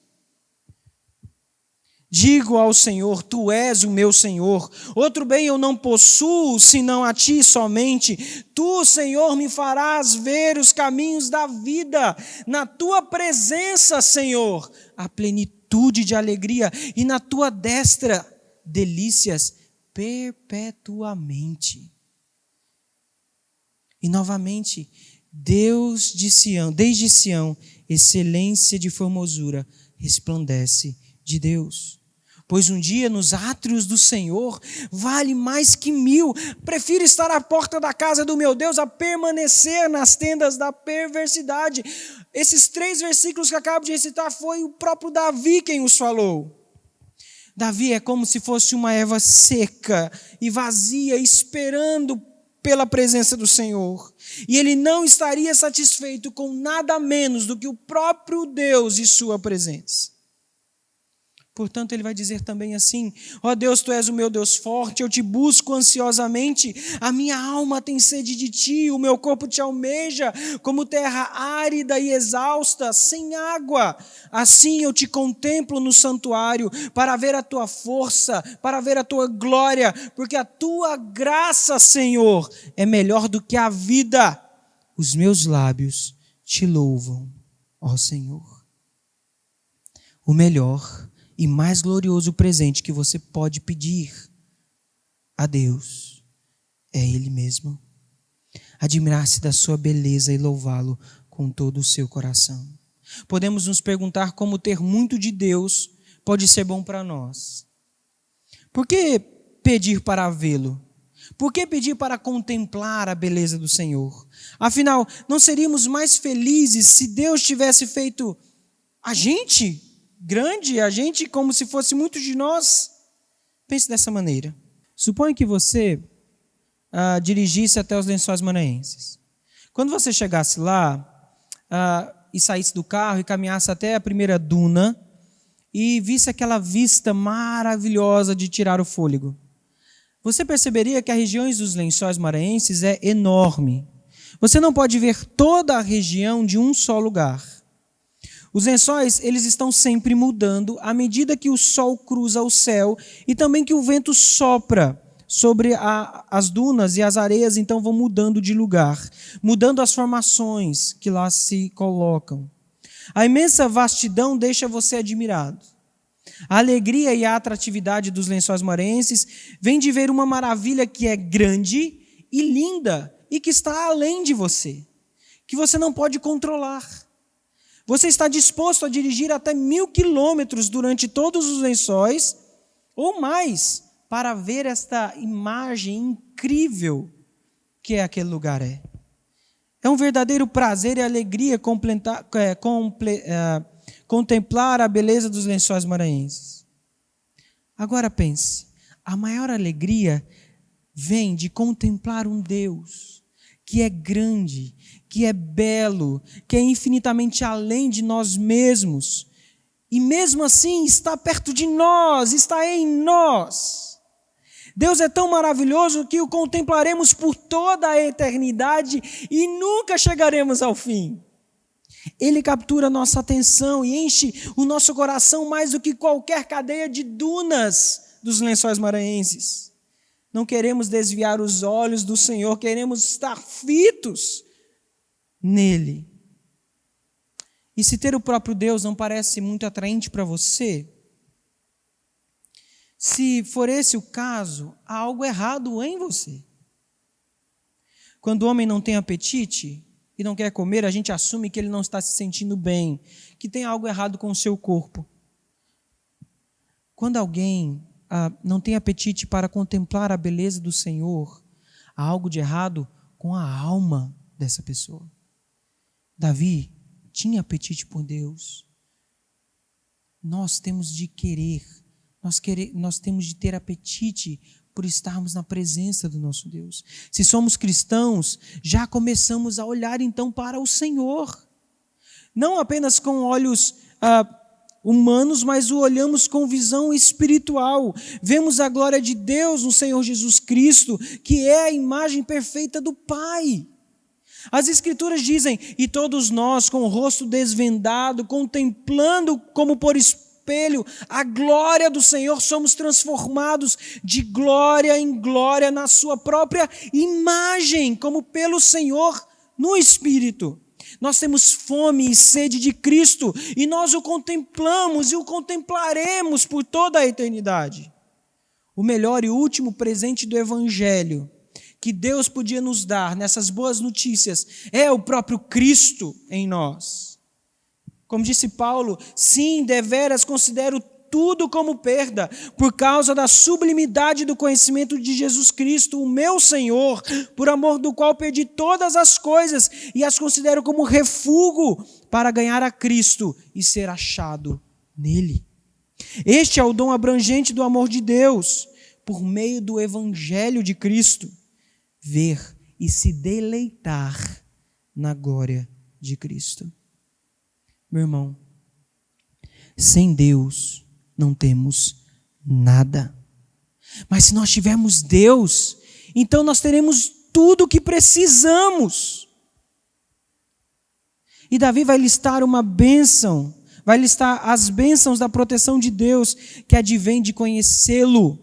Digo ao Senhor, Tu és o meu Senhor, outro bem eu não possuo, senão a Ti somente. Tu, Senhor, me farás ver os caminhos da vida. Na Tua presença, Senhor, há plenitude de alegria, e na Tua destra, delícias perpetuamente. E novamente, Deus de Sião, desde Sião, excelência de formosura, resplandece de Deus. Pois um dia nos átrios do Senhor vale mais que 1000. Prefiro estar à porta da casa do meu Deus a permanecer nas tendas da perversidade. Esses 3 versículos que acabo de recitar foi o próprio Davi quem os falou. Davi é como se fosse uma erva seca e vazia, esperando pela presença do Senhor. E ele não estaria satisfeito com nada menos do que o próprio Deus e sua presença. Portanto, ele vai dizer também assim: ó Deus, Tu és o meu Deus forte, eu Te busco ansiosamente, a minha alma tem sede de Ti, o meu corpo Te almeja, como terra árida e exausta, sem água. Assim eu Te contemplo no santuário, para ver a Tua força, para ver a Tua glória, porque a Tua graça, Senhor, é melhor do que a vida. Os meus lábios Te louvam, ó Senhor. O melhor e mais glorioso presente que você pode pedir a Deus é Ele mesmo. Admirar-se da sua beleza e louvá-lo com todo o seu coração. Podemos nos perguntar como ter muito de Deus pode ser bom para nós. Por que pedir para vê-lo? Por que pedir para contemplar a beleza do Senhor? Afinal, não seríamos mais felizes se Deus tivesse feito a gente grande, a gente como se fosse muito de nós? Pense dessa maneira. Suponha que você dirigisse até os Lençóis Maranhenses. Quando você chegasse lá e saísse do carro e caminhasse até a primeira duna e visse aquela vista maravilhosa de tirar o fôlego, você perceberia que as regiões dos Lençóis Maranhenses é enorme. Você não pode ver toda a região de um só lugar. Os lençóis, eles estão sempre mudando à medida que o sol cruza o céu e também que o vento sopra sobre as dunas, e as areias então vão mudando de lugar, mudando as formações que lá se colocam. A imensa vastidão deixa você admirado. A alegria e a atratividade dos Lençóis Maranhenses vem de ver uma maravilha que é grande e linda e que está além de você, que você não pode controlar. Você está disposto a dirigir até 1000 quilômetros durante todos os lençóis, ou mais, para ver esta imagem incrível que aquele lugar é. É um verdadeiro prazer e alegria contemplar a beleza dos Lençóis Maranhenses. Agora pense, a maior alegria vem de contemplar um Deus que é grande, que é belo, que é infinitamente além de nós mesmos, e mesmo assim está perto de nós, está em nós. Deus é tão maravilhoso que o contemplaremos por toda a eternidade e nunca chegaremos ao fim. Ele captura nossa atenção e enche o nosso coração mais do que qualquer cadeia de dunas dos Lençóis Maranhenses. Não queremos desviar os olhos do Senhor, queremos estar fitos nele. E se ter o próprio Deus não parece muito atraente para você, se for esse o caso, há algo errado em você. Quando o homem não tem apetite e não quer comer, a gente assume que ele não está se sentindo bem, que tem algo errado com o seu corpo. Quando alguém não tem apetite para contemplar a beleza do Senhor, há algo de errado com a alma dessa pessoa. Davi tinha apetite por Deus. Nós temos de querer, nós temos de ter apetite por estarmos na presença do nosso Deus. Se somos cristãos, já começamos a olhar então para o Senhor. Não apenas com olhos humanos, mas o olhamos com visão espiritual. Vemos a glória de Deus no Senhor Jesus Cristo, que é a imagem perfeita do Pai. As Escrituras dizem, e todos nós com o rosto desvendado, contemplando como por espelho a glória do Senhor, somos transformados de glória em glória na sua própria imagem, como pelo Senhor no Espírito. Nós temos fome e sede de Cristo e nós o contemplamos e o contemplaremos por toda a eternidade. O melhor e último presente do Evangelho que Deus podia nos dar nessas boas notícias é o próprio Cristo em nós. Como disse Paulo, sim, deveras considero tudo como perda, por causa da sublimidade do conhecimento de Jesus Cristo, o meu Senhor, por amor do qual perdi todas as coisas e as considero como refúgio para ganhar a Cristo e ser achado nele. Este é o dom abrangente do amor de Deus, por meio do Evangelho de Cristo, ver e se deleitar na glória de Cristo. Meu irmão, sem Deus não temos nada. Mas se nós tivermos Deus, então nós teremos tudo o que precisamos. E Davi vai listar uma bênção, vai listar as bênçãos da proteção de Deus que advém de conhecê-lo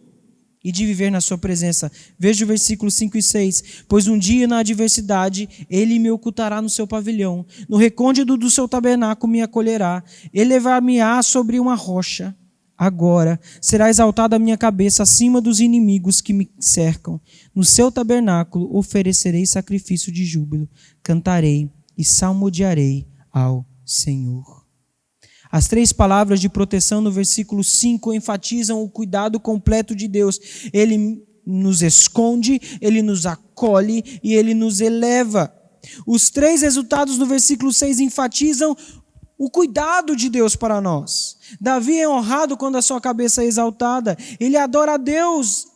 e de viver na sua presença. Veja o versículo 5 e 6. Pois um dia na adversidade ele me ocultará no seu pavilhão, no recôndito do seu tabernáculo me acolherá, elevar-me-á sobre uma rocha. Agora será exaltada a minha cabeça acima dos inimigos que me cercam. No seu tabernáculo oferecerei sacrifício de júbilo, cantarei e salmodiarei ao Senhor. As 3 palavras de proteção no versículo 5 enfatizam o cuidado completo de Deus. Ele nos esconde, Ele nos acolhe e Ele nos eleva. Os 3 resultados no versículo 6 enfatizam o cuidado de Deus para nós. Davi é honrado quando a sua cabeça é exaltada. Ele adora a Deus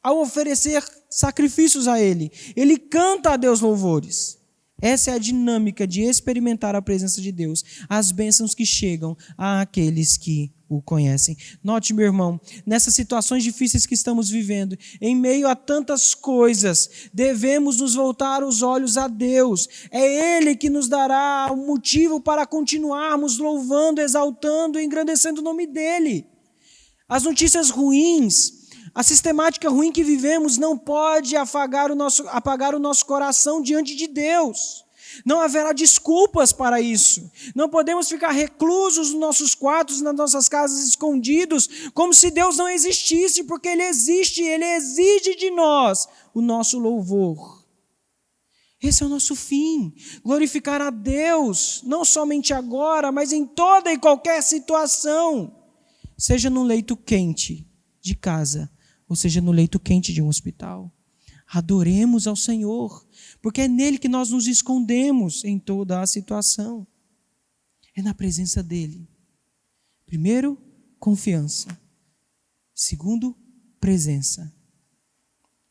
ao oferecer sacrifícios a Ele. Ele canta a Deus louvores. Essa é a dinâmica de experimentar a presença de Deus, as bênçãos que chegam àqueles que o conhecem. Note, meu irmão, nessas situações difíceis que estamos vivendo, em meio a tantas coisas, devemos nos voltar os olhos a Deus. É Ele que nos dará o motivo para continuarmos louvando, exaltando e engrandecendo o nome dEle. As notícias ruins, a sistemática ruim que vivemos não pode apagar o nosso coração diante de Deus. Não haverá desculpas para isso. Não podemos ficar reclusos nos nossos quartos, nas nossas casas, escondidos, como se Deus não existisse, porque Ele existe, Ele exige de nós o nosso louvor. Esse é o nosso fim, glorificar a Deus, não somente agora, mas em toda e qualquer situação. Seja num leito quente de casa, ou seja, no leito quente de um hospital. Adoremos ao Senhor, porque é nele que nós nos escondemos em toda a situação. É na presença dele. Primeiro, confiança. Segundo, presença.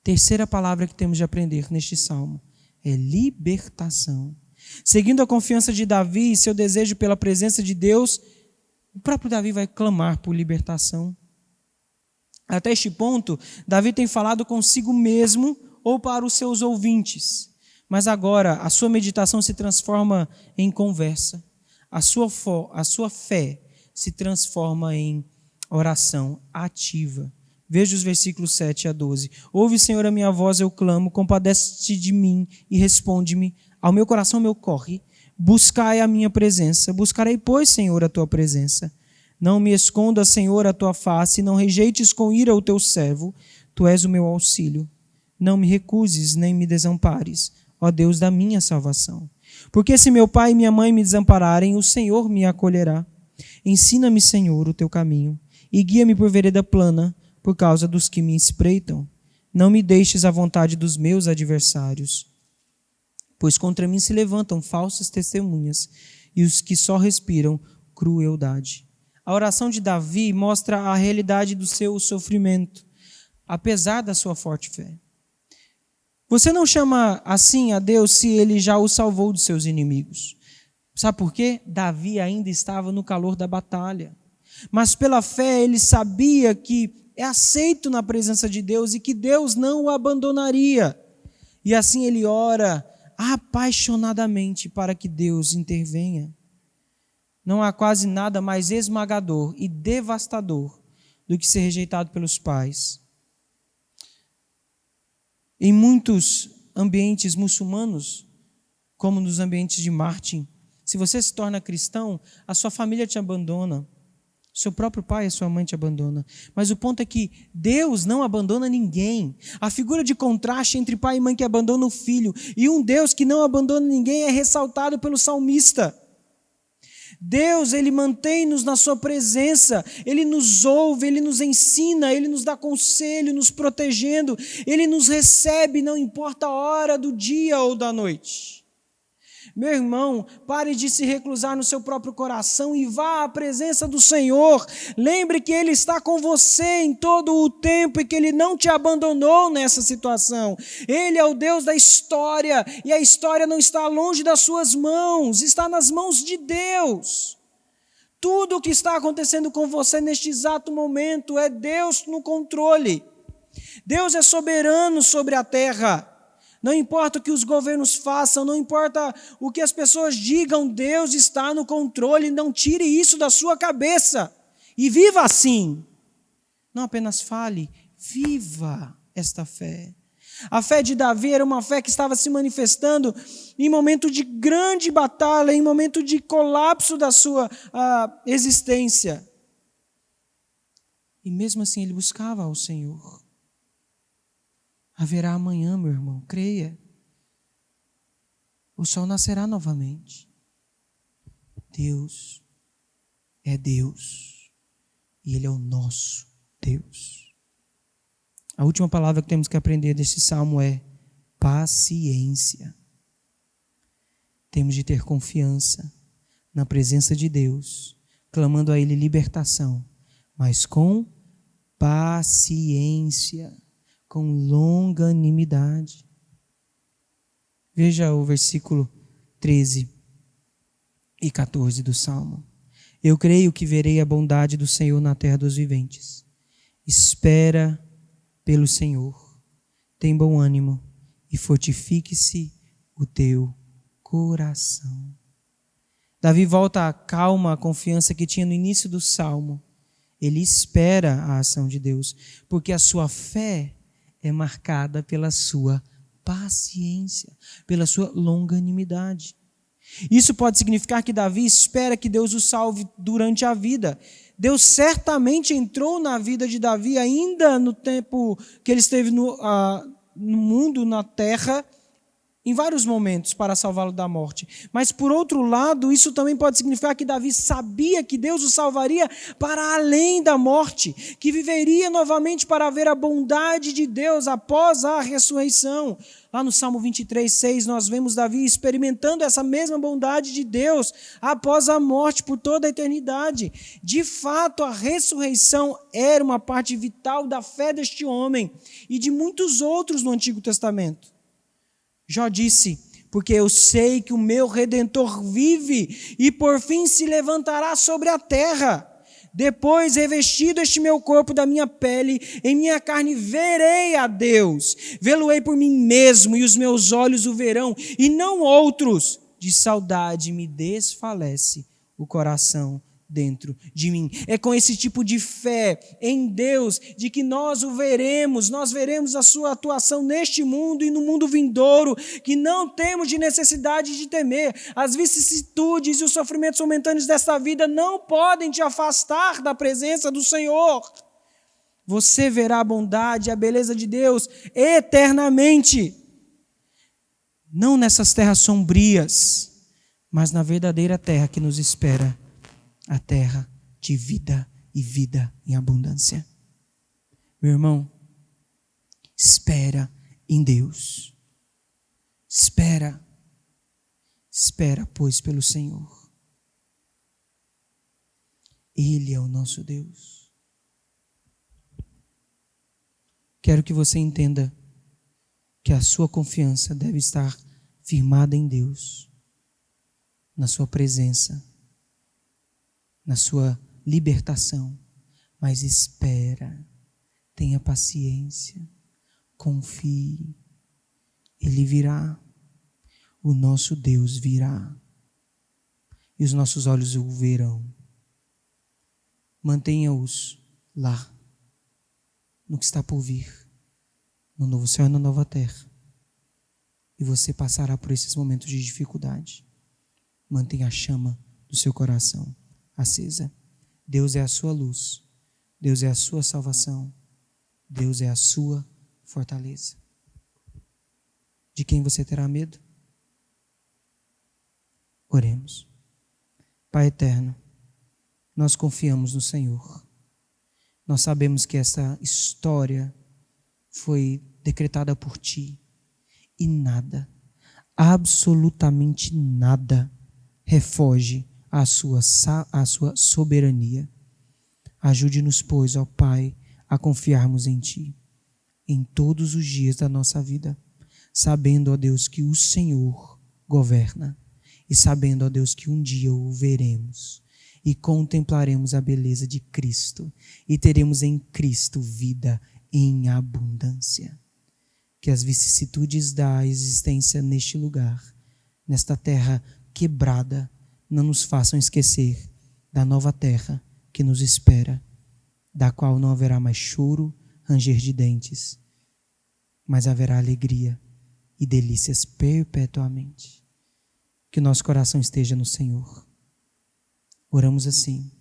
Terceira palavra que temos de aprender neste salmo é libertação. Seguindo a confiança de Davi e seu desejo pela presença de Deus, o próprio Davi vai clamar por libertação. Até este ponto, Davi tem falado consigo mesmo ou para os seus ouvintes. Mas agora a sua meditação se transforma em conversa. A sua fé se transforma em oração ativa. Veja os versículos 7 a 12. Ouve, Senhor, a minha voz, eu clamo, compadece-te de mim e responde-me. Ao meu coração me ocorre, buscai a minha presença. Buscarei, pois, Senhor, a tua presença. Não me esconda, Senhor, a tua face, não rejeites com ira o teu servo. Tu és o meu auxílio. Não me recuses, nem me desampares, ó Deus da minha salvação. Porque se meu pai e minha mãe me desampararem, o Senhor me acolherá. Ensina-me, Senhor, o teu caminho, e guia-me por vereda plana, por causa dos que me espreitam. Não me deixes à vontade dos meus adversários, pois contra mim se levantam falsas testemunhas, e os que só respiram crueldade. A oração de Davi mostra a realidade do seu sofrimento, apesar da sua forte fé. Você não chama assim a Deus se ele já o salvou de seus inimigos. Sabe por quê? Davi ainda estava no calor da batalha. Mas pela fé ele sabia que é aceito na presença de Deus e que Deus não o abandonaria. E assim ele ora apaixonadamente para que Deus intervenha. Não há quase nada mais esmagador e devastador do que ser rejeitado pelos pais. Em muitos ambientes muçulmanos, como nos ambientes de Martin, se você se torna cristão, a sua família te abandona. Seu próprio pai e sua mãe te abandonam. Mas o ponto é que Deus não abandona ninguém. A figura de contraste entre pai e mãe que abandona o filho e um Deus que não abandona ninguém é ressaltado pelo salmista. Deus, ele mantém-nos na sua presença, ele nos ouve, ele nos ensina, ele nos dá conselho, nos protegendo, ele nos recebe, não importa a hora do dia ou da noite. Meu irmão, pare de se reclusar no seu próprio coração e vá à presença do Senhor. Lembre que Ele está com você em todo o tempo e que Ele não te abandonou nessa situação. Ele é o Deus da história e a história não está longe das suas mãos, está nas mãos de Deus. Tudo o que está acontecendo com você neste exato momento é Deus no controle. Deus é soberano sobre a terra. Não importa o que os governos façam, não importa o que as pessoas digam, Deus está no controle, não tire isso da sua cabeça. E viva assim. Não apenas fale, viva esta fé. A fé de Davi era uma fé que estava se manifestando em momento de grande batalha, em momento de colapso da sua existência. E mesmo assim ele buscava ao Senhor. Haverá amanhã, meu irmão, creia. O sol nascerá novamente. Deus é Deus. E Ele é o nosso Deus. A última palavra que temos que aprender deste salmo é paciência. Temos de ter confiança na presença de Deus, clamando a Ele libertação, mas com paciência, com longanimidade. Veja o versículo 13 e 14 do Salmo. Eu creio que verei a bondade do Senhor na terra dos viventes. Espera pelo Senhor, tem bom ânimo e fortifique-se o teu coração. Davi volta à calma, à confiança que tinha no início do Salmo. Ele espera a ação de Deus, porque a sua fé é marcada pela sua paciência, pela sua longanimidade. Isso pode significar que Davi espera que Deus o salve durante a vida. Deus certamente entrou na vida de Davi ainda no tempo que ele esteve no mundo, na terra, em vários momentos para salvá-lo da morte. Mas, por outro lado, isso também pode significar que Davi sabia que Deus o salvaria para além da morte, que viveria novamente para ver a bondade de Deus após a ressurreição. Lá no Salmo 23:6, nós vemos Davi experimentando essa mesma bondade de Deus após a morte por toda a eternidade. De fato, a ressurreição era uma parte vital da fé deste homem e de muitos outros no Antigo Testamento. Jó disse: porque eu sei que o meu Redentor vive e por fim se levantará sobre a terra. Depois, revestido este meu corpo da minha pele, em minha carne verei a Deus. Vê-lo-ei por mim mesmo, e os meus olhos o verão, e não outros. De saudade me desfalece o coração dentro de mim. É com esse tipo de fé em Deus de que nós veremos a sua atuação neste mundo e no mundo vindouro, que não temos de necessidade de temer. As vicissitudes e os sofrimentos momentâneos desta vida não podem te afastar da presença do Senhor. Você verá a bondade e a beleza de Deus eternamente. Não nessas terras sombrias, mas na verdadeira terra que nos espera, a terra de vida e vida em abundância. Meu irmão, espera em Deus. Espera, pois, pelo Senhor. Ele é o nosso Deus. Quero que você entenda que a sua confiança deve estar firmada em Deus, na sua presença, na sua libertação. Mas espera, tenha paciência, confie, Ele virá, o nosso Deus virá, e os nossos olhos o verão. Mantenha-os lá, no que está por vir, no novo céu e na nova terra, e você passará por esses momentos de dificuldade. Mantenha a chama do seu coração acesa. Deus é a sua luz, Deus é a sua salvação, Deus é a sua fortaleza. De quem você terá medo? Oremos. Pai eterno, nós confiamos no Senhor. Nós sabemos que essa história foi decretada por Ti e nada, absolutamente nada, refoge à sua soberania. Ajude-nos, pois, ó Pai, a confiarmos em Ti, em todos os dias da nossa vida, sabendo, ó Deus, que o Senhor governa e sabendo, ó Deus, que um dia o veremos e contemplaremos a beleza de Cristo e teremos em Cristo vida em abundância. Que as vicissitudes da existência neste lugar, nesta terra quebrada, não nos façam esquecer da nova terra que nos espera, da qual não haverá mais choro, ranger de dentes, mas haverá alegria e delícias perpetuamente. Que o nosso coração esteja no Senhor. Oramos assim,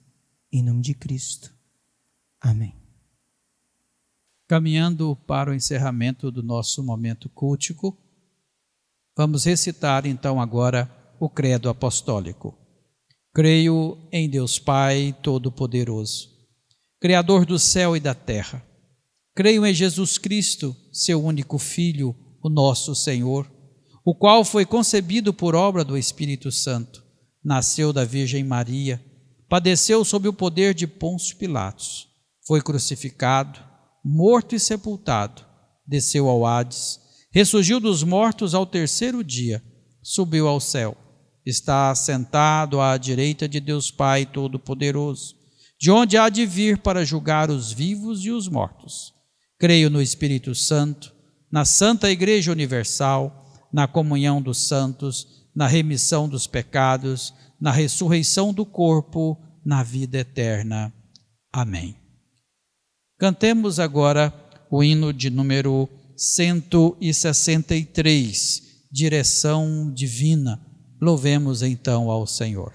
em nome de Cristo. Amém. Caminhando para o encerramento do nosso momento cultico, vamos recitar então agora o credo apostólico. Creio em Deus Pai Todo-Poderoso, Criador do céu e da terra. Creio em Jesus Cristo, seu único Filho, o nosso Senhor, o qual foi concebido por obra do Espírito Santo, nasceu da Virgem Maria, padeceu sob o poder de Pôncio Pilatos, foi crucificado, morto e sepultado, desceu ao Hades, ressurgiu dos mortos ao terceiro dia, subiu ao céu, está assentado à direita de Deus Pai Todo-Poderoso, de onde há de vir para julgar os vivos e os mortos. Creio no Espírito Santo, na Santa Igreja Universal, na comunhão dos santos, na remissão dos pecados, na ressurreição do corpo, na vida eterna. Amém. Cantemos agora o hino de número 163, Direção Divina. Louvemos então ao Senhor.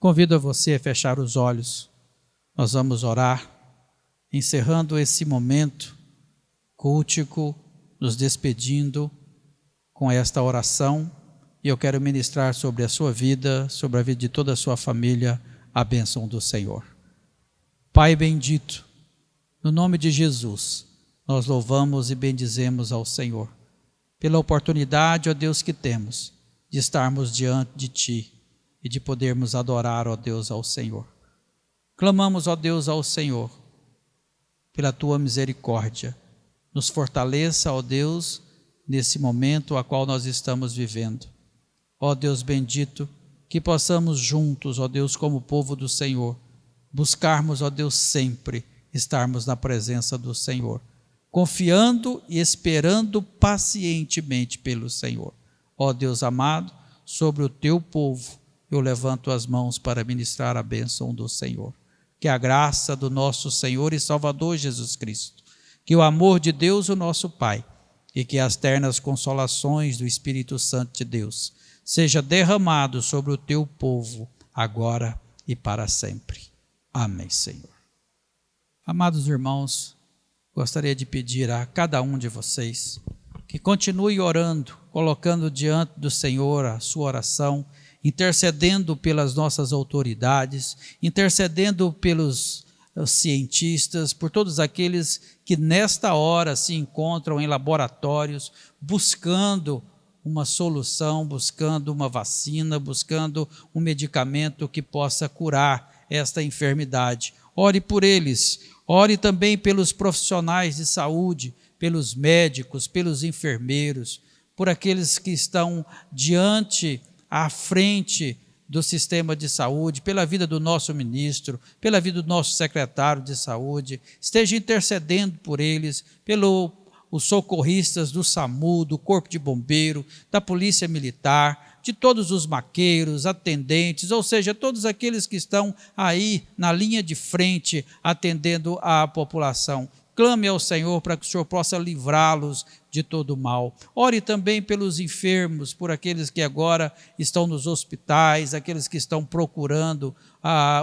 Convido a você a fechar os olhos. Nós vamos orar, encerrando esse momento cultico, nos despedindo com esta oração. E eu quero ministrar sobre a sua vida, sobre a vida de toda a sua família, a bênção do Senhor. Pai bendito, no nome de Jesus, nós louvamos e bendizemos ao Senhor, pela oportunidade, ó Deus, que temos de estarmos diante de Ti e de podermos adorar, ó Deus, ao Senhor. Clamamos, ó Deus, ao Senhor, pela Tua misericórdia. Nos fortaleça, ó Deus, nesse momento a qual nós estamos vivendo. Ó Deus bendito, que possamos juntos, ó Deus, como povo do Senhor, buscarmos, ó Deus, sempre estarmos na presença do Senhor, confiando e esperando pacientemente pelo Senhor. Ó Deus amado, sobre o Teu povo, eu levanto as mãos para ministrar a bênção do Senhor. Que a graça do nosso Senhor e Salvador Jesus Cristo, que o amor de Deus, o nosso Pai, e que as ternas consolações do Espírito Santo de Deus seja derramado sobre o Teu povo, agora e para sempre. Amém, Senhor. Amados irmãos, gostaria de pedir a cada um de vocês que continue orando, colocando diante do Senhor a sua oração, intercedendo pelas nossas autoridades, intercedendo pelos cientistas, por todos aqueles que nesta hora se encontram em laboratórios, buscando uma solução, buscando uma vacina, buscando um medicamento que possa curar esta enfermidade. Ore por eles, ore também pelos profissionais de saúde, pelos médicos, pelos enfermeiros, por aqueles que estão à frente do sistema de saúde, pela vida do nosso ministro, pela vida do nosso secretário de saúde. Esteja intercedendo por eles, os socorristas do SAMU, do Corpo de Bombeiro, da Polícia Militar, de todos os maqueiros, atendentes, ou seja, todos aqueles que estão aí na linha de frente atendendo a população. Clame ao Senhor para que o Senhor possa livrá-los de todo mal. Ore também pelos enfermos, por aqueles que agora estão nos hospitais, aqueles que estão procurando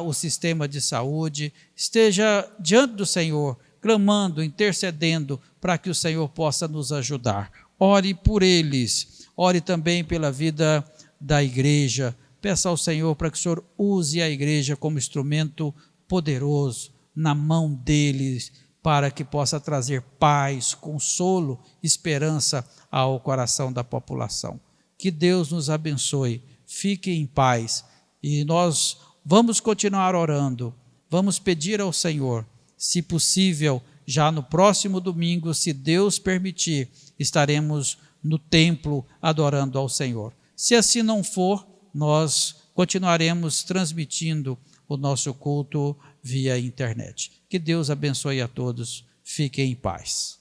o sistema de saúde. Esteja diante do Senhor, clamando, intercedendo, para que o Senhor possa nos ajudar. Ore por eles, ore também pela vida da igreja. Peça ao Senhor para que o Senhor use a igreja como instrumento poderoso na mão deles, para que possa trazer paz, consolo, esperança ao coração da população. Que Deus nos abençoe, fique em paz, e nós vamos continuar orando, vamos pedir ao Senhor, se possível, já no próximo domingo, se Deus permitir, estaremos no templo adorando ao Senhor. Se assim não for, nós continuaremos transmitindo o nosso culto via internet. Que Deus abençoe a todos. Fiquem em paz.